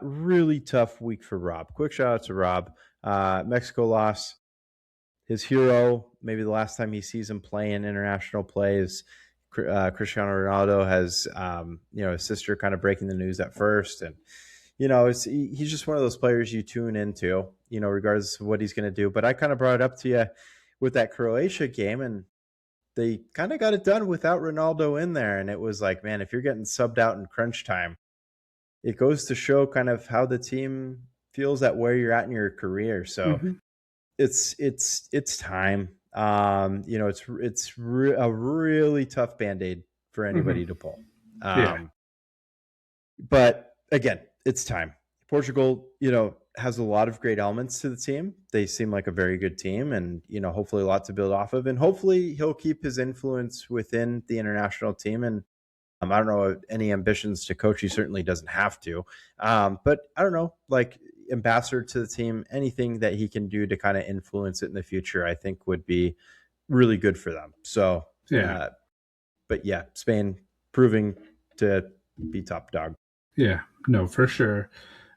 S2: really tough week for Rob. Quick shout out to Rob. Mexico lost his hero. Maybe the last time he sees him play in international plays, Cristiano Ronaldo has, his sister kind of breaking the news at first. And, he's just one of those players you tune into, regardless of what he's going to do. But I kind of brought it up to you with that Croatia game, and they kind of got it done without Ronaldo in there. And it was like, man, if you're getting subbed out in crunch time, it goes to show kind of how the team feels at where you're at in your career. So
S1: Mm-hmm.
S2: it's time. A really tough band-aid for
S1: Mm-hmm.
S2: anybody to pull.
S1: Yeah.
S2: But again, it's time. Portugal, has a lot of great elements to the team. They seem like a very good team, and hopefully a lot to build off of. And hopefully he'll keep his influence within the international team. And I don't know any ambitions to coach. He certainly doesn't have to. But I don't know, like ambassador to the team, anything that he can do to kind of influence it in the future, I think would be really good for them. So,
S1: Yeah.
S2: but yeah, Spain proving to be top dog.
S1: Yeah. No, for sure.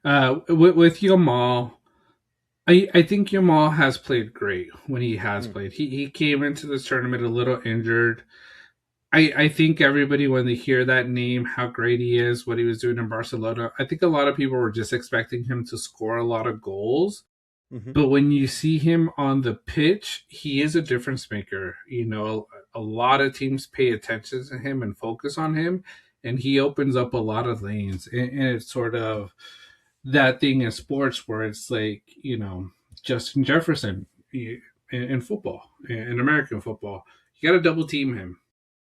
S1: With Yamal, I think Yamal has played great when he has
S2: Mm.
S1: played. He came into this tournament a little injured. I think everybody, when they hear that name, how great he is, what he was doing in Barcelona, I think a lot of people were just expecting him to score a lot of goals.
S2: Mm-hmm.
S1: But when you see him on the pitch, he is a difference maker. A lot of teams pay attention to him and focus on him, and he opens up a lot of lanes. And it's sort of that thing in sports where it's like, Justin Jefferson in football, in American football, you got to double team him.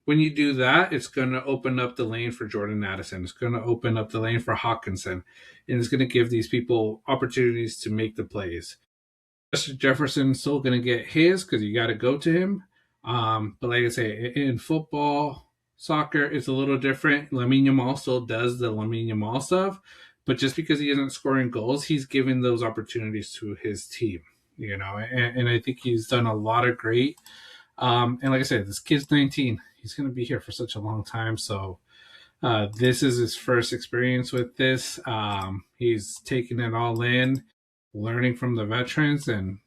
S1: When you do that, it's going to open up the lane for Jordan Addison. It's going to open up the lane for Hawkinson, and it's going to give these people opportunities to make the plays. Justin Jefferson's still going to get his because you got to go to him. But like I say, in football, soccer, it's a little different. Lamine Yamal still does the Lamine Yamal stuff, but just because he isn't scoring goals, he's giving those opportunities to his team. And I think he's done a lot of great. And like I said, this kid's 19. He's going to be here for such a long time. So this is his first experience with this. He's taking it all in, learning from the veterans, and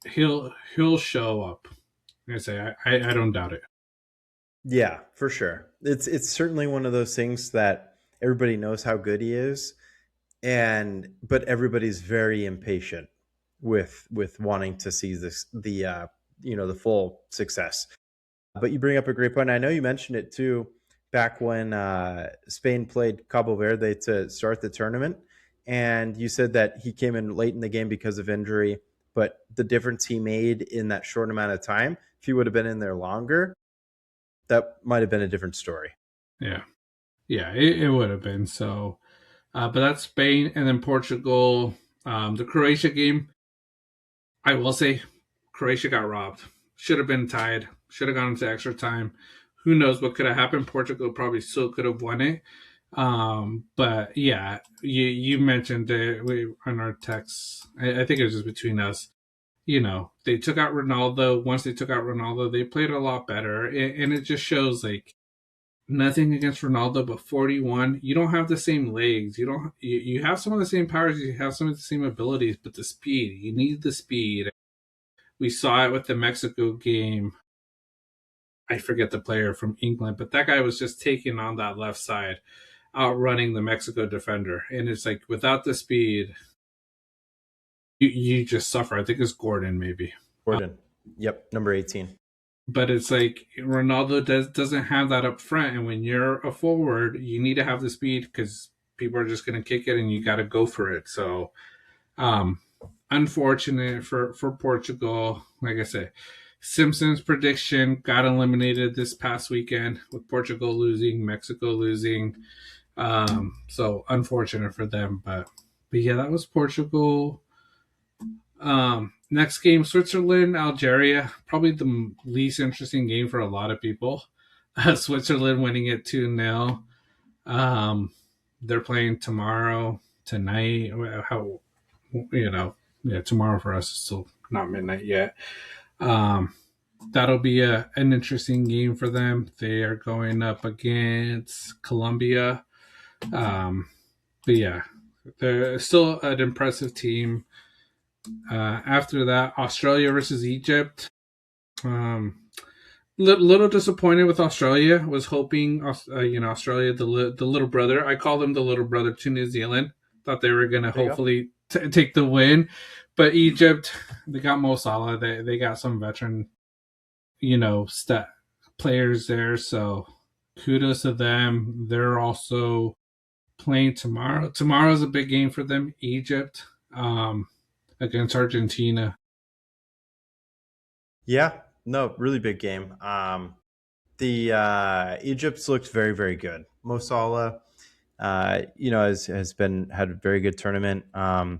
S1: he'll show up. Like I say, I don't doubt it.
S2: Yeah, for sure. It's certainly one of those things that everybody knows how good he is, but everybody's very impatient with wanting to see the full success. But you bring up a great point. I know you mentioned it too back when Spain played Cabo Verde to start the tournament, and you said that he came in late in the game because of injury, but the difference he made in that short amount of time, if he would have been in there longer, that might have been a different story.
S1: Yeah, yeah, it would have been so. But that's Spain, and then Portugal. The Croatia game, I will say, Croatia got robbed. Should have been tied. Should have gone into extra time. Who knows what could have happened? Portugal probably still could have won it. But yeah, you mentioned it on our text. I think it was just between us. They took out Ronaldo. Once they took out Ronaldo, they played a lot better, and it just shows like nothing against Ronaldo, but 41. You don't have the same legs. You don't. You have some of the same powers. You have some of the same abilities, but the speed. You need the speed. We saw it with the Mexico game. I forget the player from England, but that guy was just taking on that left side, outrunning the Mexico defender. And it's like without the speed, you just suffer. I think it's Gordon maybe.
S2: Gordon. Yep, number 18.
S1: But it's like Ronaldo doesn't have that up front. And when you're a forward, you need to have the speed because people are just going to kick it and you got to go for it. So, unfortunate for Portugal. Like I said, Simpson's prediction got eliminated this past weekend with Portugal losing, Mexico losing. So unfortunate for them, but yeah, that was Portugal. Next game, Switzerland, Algeria. Probably the least interesting game for a lot of people. Switzerland winning it 2-0. They're playing tonight. How yeah, tomorrow for us is still not midnight yet. That'll be an interesting game for them. They are going up against Colombia. But yeah, they're still an impressive team. After that, Australia versus Egypt. Little disappointed with Australia. Was hoping, Australia, the little brother. I call them the little brother to New Zealand. Thought they were gonna
S2: There you go.
S1: hopefully take the win, but Egypt, they got Mo Salah. They got some veteran, stat players there. So kudos to them. They're also playing tomorrow. Tomorrow's a big game for them. Egypt, against Argentina.
S2: Yeah, no, really big game. The Egypt's looked very, very good. Mo Salah, has been had a very good tournament. And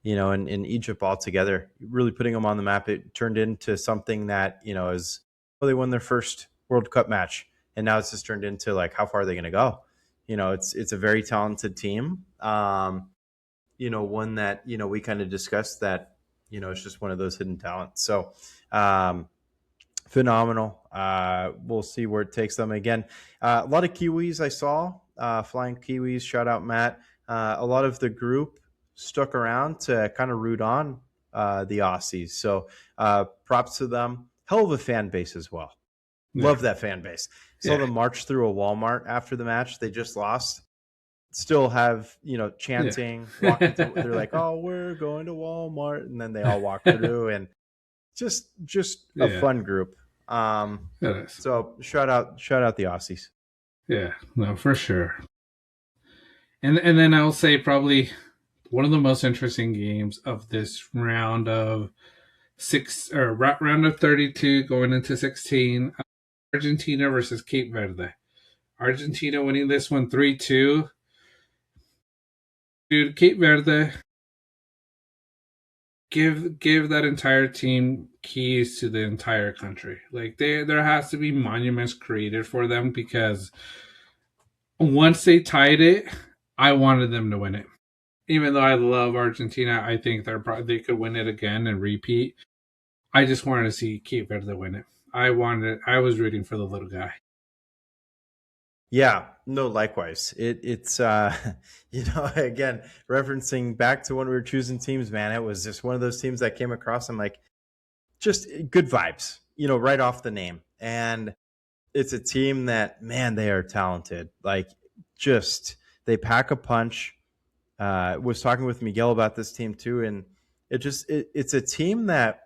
S2: in Egypt altogether, really putting them on the map. It turned into something that is well, they won their first World Cup match, and now it's just turned into like how far are they going to go? It's a very talented team. One that we kind of discussed that it's just one of those hidden talents. So um, phenomenal. We'll see where it takes them again. A lot of Kiwis I saw, flying Kiwis. Shout out Matt. A lot of the group stuck around to kind of root on the Aussies. So props to them. Hell of a fan base as well.
S1: Yeah,
S2: Love that fan base. Saw
S1: yeah,
S2: them march through a Walmart after the match. They just lost. Still have
S1: yeah,
S2: chanting, walking through. They're like, "Oh, we're going to Walmart," and then they all walk through, and just a
S1: yeah.
S2: fun group. Um,
S1: It is.
S2: so shout out the Aussies.
S1: Yeah, no, for sure. And then I'll say probably one of the most interesting games of this round of round of 32 going into 16. Argentina versus Cape Verde. Argentina winning this one 3-2. Dude, Cape Verde, give that entire team keys to the entire country. Like there has to be monuments created for them, because once they tied it, I wanted them to win it. Even though I love Argentina, I think they could win it again and repeat. I just wanted to see Cape Verde win it. I was rooting for the little guy.
S2: Yeah, no, likewise. It's again referencing back to when we were choosing teams, man. It was just one of those teams that came across. I'm like, just good vibes, right off the name. And it's a team that, man, they are talented. Like, just they pack a punch. Was talking with Miguel about this team too, and it's a team that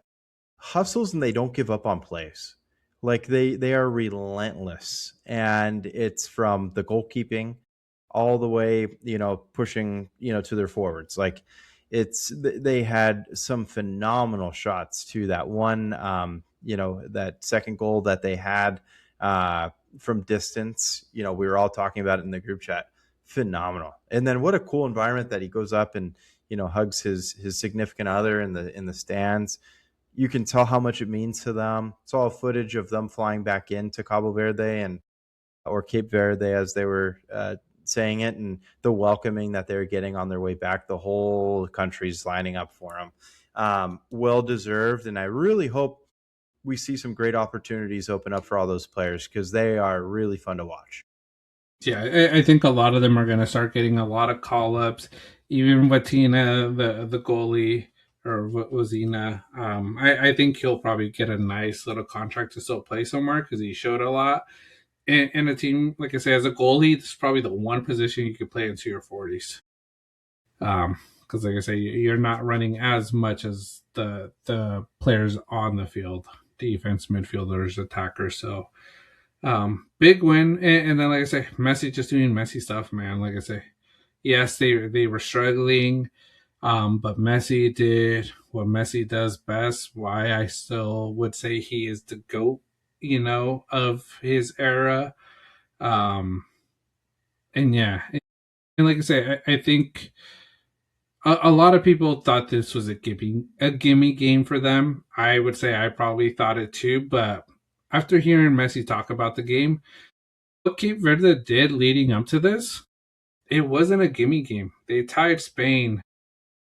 S2: hustles and they don't give up on plays. Like they are relentless, and it's from the goalkeeping all the way, pushing, to their forwards. Like they had some phenomenal shots to that one, that second goal that they had from distance. We were all talking about it in the group chat. Phenomenal. And then what a cool environment that he goes up and hugs his significant other in the stands. You can tell how much it means to them. It's all footage of them flying back into Cabo Verde and or Cape Verde as they were saying it, and the welcoming that they're getting on their way back. The whole country's lining up for them. Well deserved, and I really hope we see some great opportunities open up for all those players because they are really fun to watch.
S1: Yeah, I think a lot of them are going to start getting a lot of call ups. Even Watina, the goalie, or what was Ina? I think he'll probably get a nice little contract to still play somewhere because he showed a lot. And a team, like I say, as a goalie, this is probably the one position you could play into your 40s. Because, like I say, you're not running as much as the players on the field, defense, midfielders, attackers. So big win, and then like I say, Messi just doing Messi stuff, man. Like I say, yes, they were struggling, but Messi did what Messi does best. Why I still would say he is the goat, of his era. Um, and yeah, and like I say, I think a lot of people thought this was a gimme game for them. I would say I probably thought it too, but after hearing Messi talk about the game, what Cape Verde did leading up to this, it wasn't a gimme game. They tied Spain.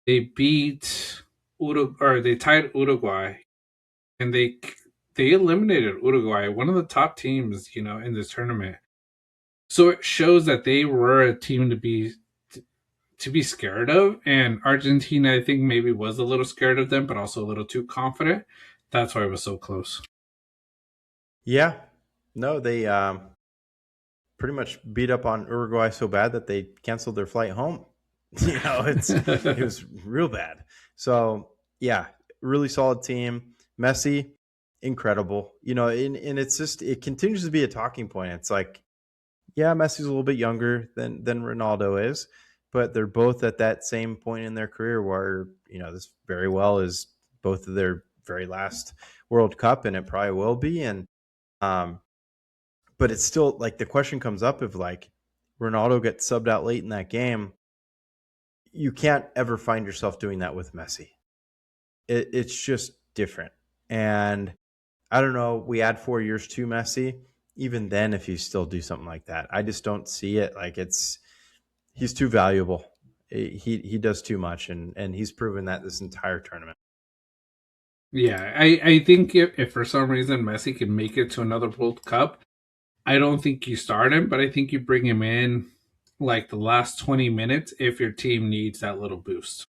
S1: They beat they tied Uruguay, and they eliminated Uruguay, one of the top teams, in this tournament. So it shows that they were a team to be scared of, and Argentina, I think, maybe was a little scared of them, but also a little too confident. That's why it was so close.
S2: Yeah. No, they pretty much beat up on Uruguay so bad that they canceled their flight home. It was real bad. So yeah, really solid team. Messi, incredible. And it's just it continues to be a talking point. It's like, yeah, Messi's a little bit younger than Ronaldo is, but they're both at that same point in their career where this very well is both of their very last World Cup, and it probably will be. And um, but it's still like the question comes up if like Ronaldo gets subbed out late in that game, you can't ever find yourself doing that with Messi. It's just different. And I don't know, we add 4 years to Messi. Even then, if you still do something like that, I just don't see it. Like he's too valuable. He does too much, and he's proven that this entire tournament.
S1: Yeah, I think if for some reason Messi can make it to another World Cup, I don't think you start him, but I think you bring him in like the last 20 minutes if your team needs that little boost.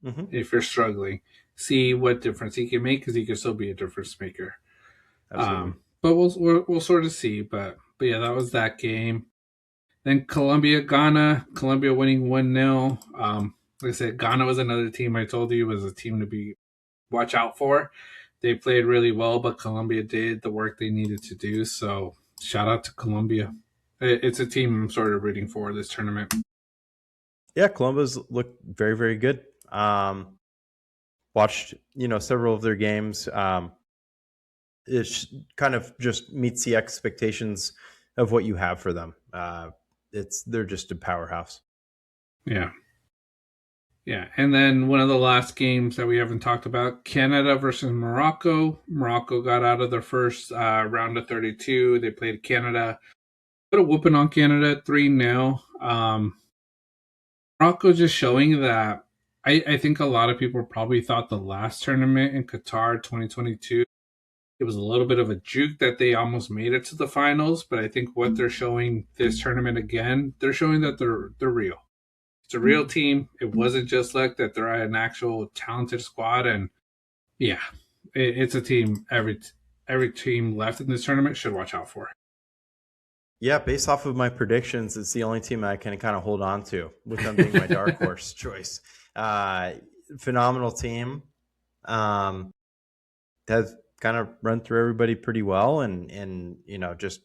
S2: Hmm.
S1: If you're struggling, see what difference he can make because he can still be a difference maker.
S2: Absolutely.
S1: But we'll sort of see. But yeah, that was that game. Then Colombia, Ghana. Colombia winning 1-0. Like I said, Ghana was another team I told you was a team to be watch out for. They played really well, but Colombia did the work they needed to do. So shout out to Colombia. It's a team I'm sort of rooting for this tournament.
S2: Yeah, Columbus looked very, very good. Watched several of their games. It kind of just meets the expectations of what you have for them. They're just a powerhouse.
S1: Yeah. Yeah. And then one of the last games that we haven't talked about, Canada versus Morocco. Morocco got out of their first round of 32. They played Canada. Put a whooping on Canada 3-0. Morocco just showing that I think a lot of people probably thought the last tournament in Qatar 2022 it was a little bit of a juke that they almost made it to the finals, but I think what they're showing this tournament again, they're showing that they're real. It's a real team. It wasn't just like that they're an actual talented squad, and yeah, it's a team. Every team left in this tournament should watch out for.
S2: Yeah, based off of my predictions, it's the only team I can kind of hold on to, with them being my dark horse choice. Uh, Phenomenal team. Um, has kind of run through everybody pretty well, and just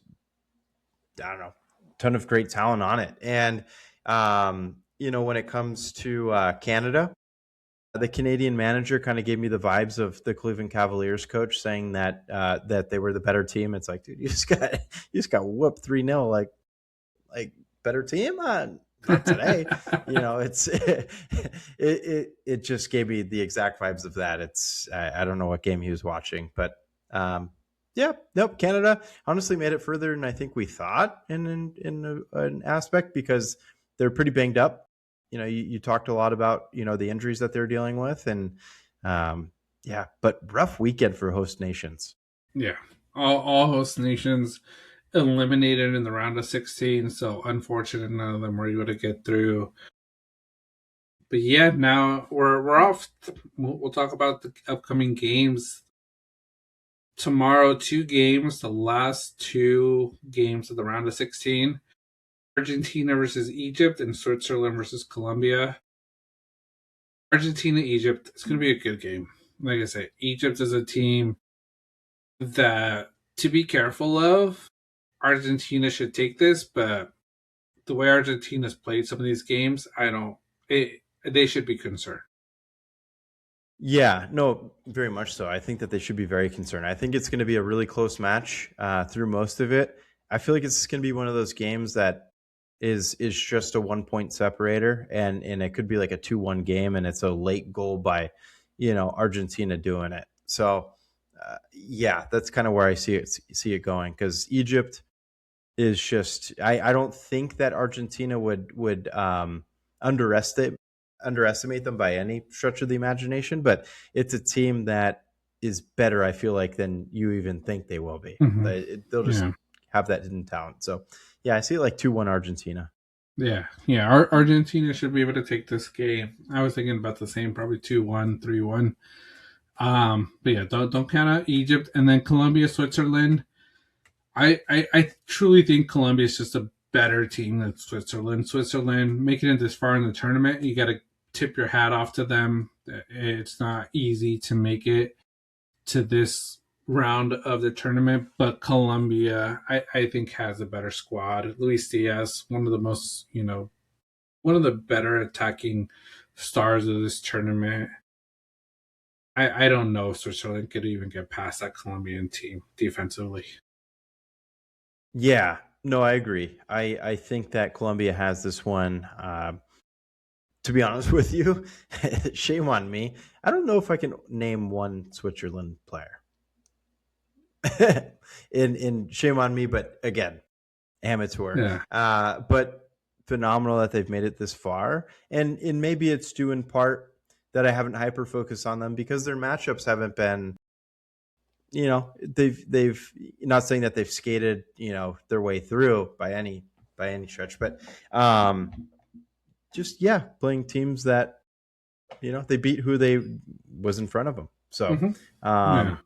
S2: I don't know, ton of great talent on it. And when it comes to Canada, the Canadian manager kind of gave me the vibes of the Cleveland Cavaliers coach saying that they were the better team. It's like, dude, you just got whooped 3-0. Like better team, not today. It's it just gave me the exact vibes of that. I don't know what game he was watching, but um, yeah, nope. Canada honestly made it further than I think we thought in an aspect, because they're pretty banged up. You talked a lot about the injuries that they're dealing with, and yeah, but rough weekend for host nations.
S1: Yeah, all host nations eliminated in the round of 16, so unfortunate none of them were able to get through. But yeah, now we're off. We'll talk about the upcoming games tomorrow. Two games, the last two games of the round of 16. Argentina versus Egypt and Switzerland versus Colombia. Argentina, Egypt. It's going to be a good game. Like I said, Egypt is a team that to be careful of. Argentina should take this, but the way Argentina's played some of these games, I don't. They should be concerned.
S2: Yeah, no, very much so. I think that they should be very concerned. I think it's going to be a really close match through most of it. I feel like it's going to be one of those games that is just a 1 point separator, and it could be like a 2-1 game, and it's a late goal by Argentina doing it. So yeah, that's kind of where I see it going, because Egypt is just I don't think that Argentina would underestimate them by any stretch of the imagination, but it's a team that is better, I feel like, than you even think they will be.
S1: Mm-hmm.
S2: They'll just
S1: Yeah,
S2: have that hidden talent. So yeah, I see it like 2-1 Argentina.
S1: yeah. Argentina should be able to take this game. I was thinking about the same, probably 2-1, 3-1. But yeah, don't count out Egypt, and then Colombia, Switzerland. I truly think Colombia is just a better team than Switzerland. Switzerland making it this far in the tournament, you got to tip your hat off to them. It's not easy to make it to this round of the tournament, but Colombia, I think, has a better squad. Luis Diaz, one of the most, one of the better attacking stars of this tournament. I don't know if Switzerland could even get past that Colombian team defensively.
S2: Yeah, no, I agree. I think that Colombia has this one. To be honest with you, shame on me. I don't know if I can name one Switzerland player. in shame on me, but again, amateur.
S1: Yeah.
S2: But phenomenal that they've made it this far, and maybe it's due in part that I haven't hyper focused on them because their matchups haven't been. They've not saying that they've skated their way through by any stretch, but just playing teams that they beat who they was in front of them. So,
S1: Hmm. Yeah.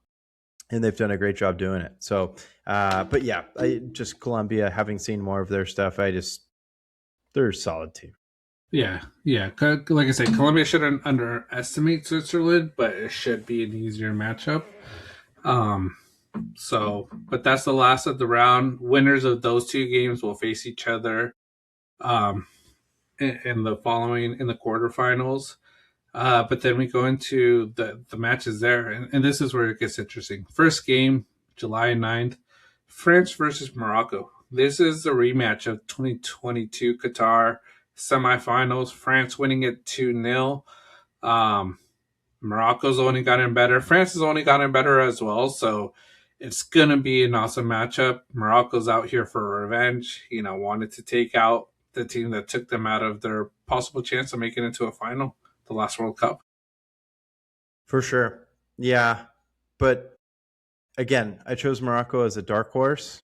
S2: and they've done a great job doing it. So, but yeah, I just Colombia, having seen more of their stuff, they're a solid team.
S1: Yeah, yeah. Like I said, Colombia shouldn't underestimate Switzerland, but it should be an easier matchup. Um, but that's the last of the round. Winners of those two games will face each other um, in the quarterfinals. But then we go into the matches there, and this is where it gets interesting. First game, July 9th, France versus Morocco. This is the rematch of 2022 Qatar semifinals. France winning it 2-0. Um, Morocco's only gotten better. France has only gotten better as well. So it's going to be an awesome matchup. Morocco's out here for revenge. Wanted to take out the team that took them out of their possible chance of making it to a final, the last World Cup.
S2: For sure. Yeah. But again, I chose Morocco as a dark horse.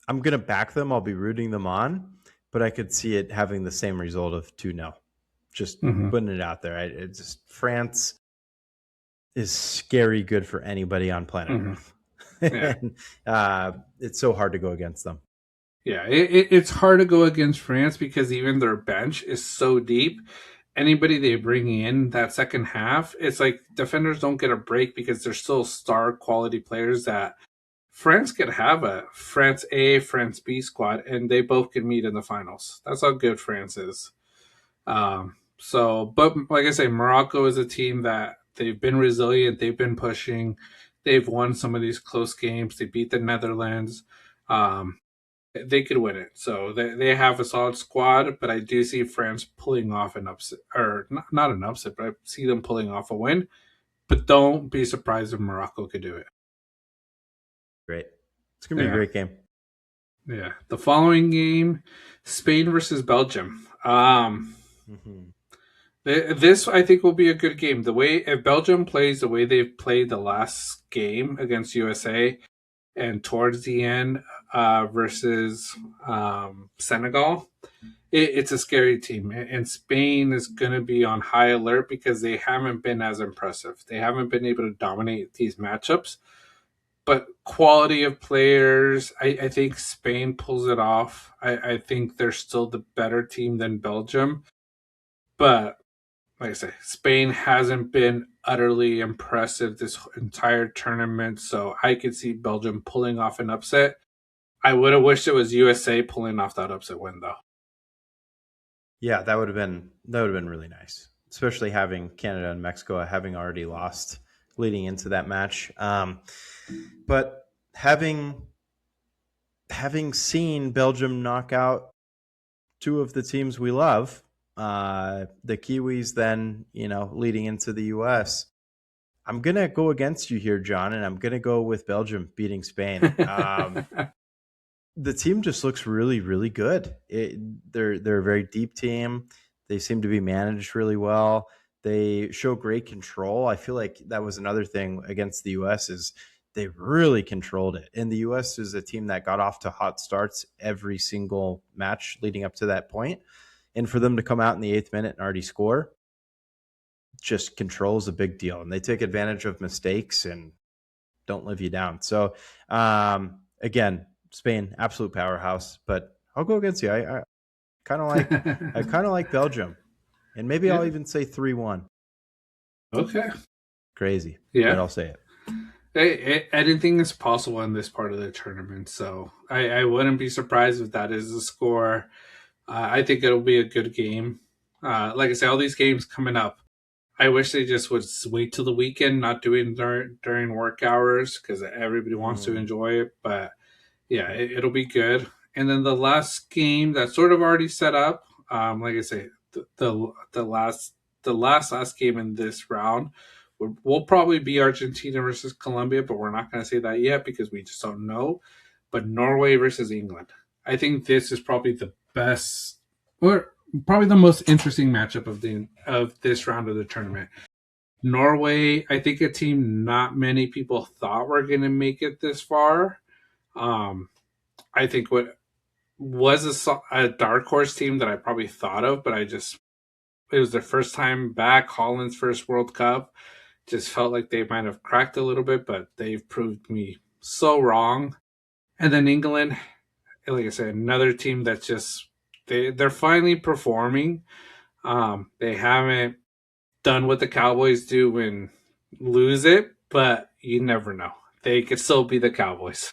S2: I'm going to back them. I'll be rooting them on, but I could see it having the same result of 2-0. Just
S1: Mm-hmm.
S2: putting it out there. France is scary good for anybody on planet
S1: Mm-hmm.
S2: Earth.
S1: Yeah.
S2: And it's so hard to go against them.
S1: Yeah. It's hard to go against France because even their bench is so deep. Anybody they bring in that second half, it's like defenders don't get a break because they're still star quality players that France could have a France A, France B squad, and they both could meet in the finals. That's how good France is. But like I say, Morocco is a team that they've been resilient. They've been pushing. They've won some of these close games. They beat the Netherlands. Um, they could win it. So they have a solid squad, but I do see France pulling off an upset, or not an upset, but I see them pulling off a win. But don't be surprised if Morocco could do it.
S2: Great. It's going to be a
S1: Yeah.
S2: great game.
S1: Yeah. The following game, Spain versus Belgium.
S2: Mm-hmm.
S1: This I think will be a good game. The way if Belgium plays the way they've played the last game against USA and towards the end versus Senegal, it's a scary team. And Spain is going to be on high alert because they haven't been as impressive. They haven't been able to dominate these matchups. But quality of players, I think Spain pulls it off. I think they're still the better team than Belgium. But like I say, Spain hasn't been utterly impressive this entire tournament. So I could see Belgium pulling off an upset. I would have wished it was USA pulling off that upset win, though.
S2: Yeah, that would have been really nice, especially having Canada and Mexico having already lost leading into that match. But having seen Belgium knock out two of the teams we love, the Kiwis, then leading into the U.S. I'm gonna go against you here, John, and I'm gonna go with Belgium beating Spain. The team just looks really, really good. They're a very deep team. They seem to be managed really well. They show great control. I feel like that was another thing against the U.S. is they really controlled it. And the U.S. is a team that got off to hot starts every single match leading up to that point. And for them to come out in the 8th minute and already score, just control is a big deal. And they take advantage of mistakes and don't live you down. So again, Spain, absolute powerhouse. But I'll go against you. I kind of like I kind of like Belgium, and maybe I'll
S1: Yeah.
S2: even say 3-1.
S1: Okay.
S2: Crazy, but
S1: Yeah.
S2: I'll say it.
S1: Anything is possible in this part of the tournament, so I wouldn't be surprised if that is the score. I think it'll be a good game. Like I said, all these games coming up. I wish they just would wait till the weekend, not doing during work hours because everybody wants to
S2: Mm.
S1: enjoy it. But yeah, it'll be good. And then the last game that's sort of already set up, like I say, the last game in this round will probably be Argentina versus Colombia, but we're not going to say that yet because we just don't know. But Norway versus England, I think this is probably the best, or probably the most interesting matchup of this round of the tournament. Norway, I think a team not many people thought were going to make it this far. Um, I think what was a dark horse team that I probably thought of, but it was their first time back, Holland's first World Cup. Just felt like they might have cracked a little bit, but they've proved me so wrong. And then England, like I said, another team that's just they're finally performing. They haven't done what the Cowboys do and lose it, but you never know. They could still be the Cowboys.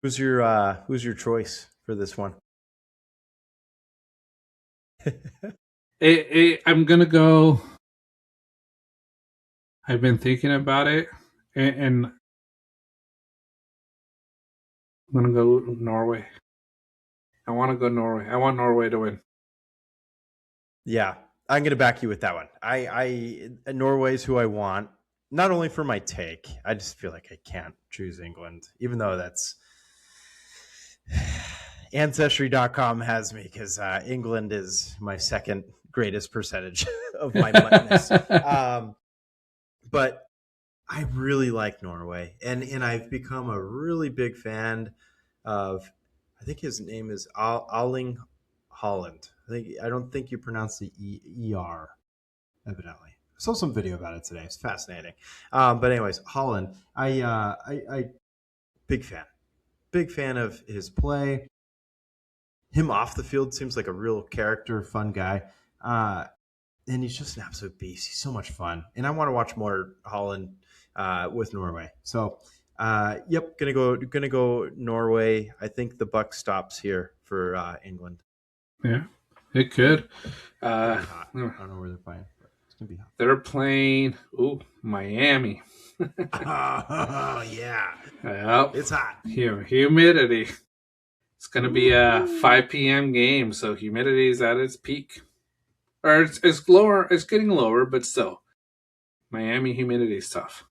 S2: Who's your choice for this one?
S1: I'm gonna go. I've been thinking about it, and I'm gonna go Norway. I want to go Norway. I want Norway to win.
S2: Yeah, I'm going to back you with that one. Norway's who I want, not only for my take. I just feel like I can't choose England, even though that's Ancestry.com has me because England is my second greatest percentage of my muttness. But I really like Norway, and I've become a really big fan of. I think his name is Alling Holland. I don't think you pronounce the er, evidently. I saw some video about it today. It's fascinating. But anyways, Holland. I big fan of his play. Him off the field seems like a real character, fun guy. Uh, and he's just an absolute beast. He's so much fun, and I want to watch more Holland with Norway. So, yep, gonna go Norway. I think the buck stops here for England.
S1: Yeah, it could.
S2: It's gonna
S1: Uh,
S2: be hot. I don't know where they're playing, but it's gonna be hot.
S1: they're playing. Ooh, Miami.
S2: Oh yeah,
S1: Yep.
S2: it's hot.
S1: Humidity. It's gonna be a
S2: Woo-hoo.
S1: 5 p.m. game, so humidity is at its peak, or it's lower. It's getting lower, but still, Miami humidity is tough,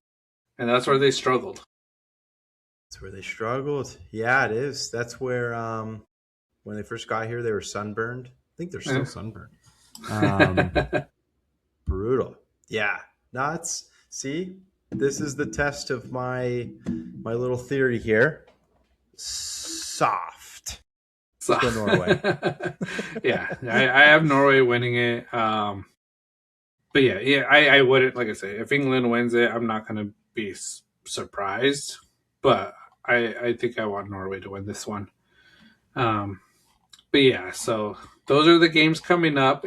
S1: and that's where they struggled.
S2: That's where they struggled. Yeah, it is. That's where when they first got here, they were sunburned. I think they're still
S1: Yeah.
S2: sunburned. Um, Brutal. Yeah. No, it's see, this is the test of my little theory here. Soft.
S1: So,
S2: Let's go Norway.
S1: yeah, I have Norway winning it. But yeah, I wouldn't, like I say, if England wins it, I'm not going to be surprised. But I think I want Norway to win this one. Um, but yeah, so those are the games coming up.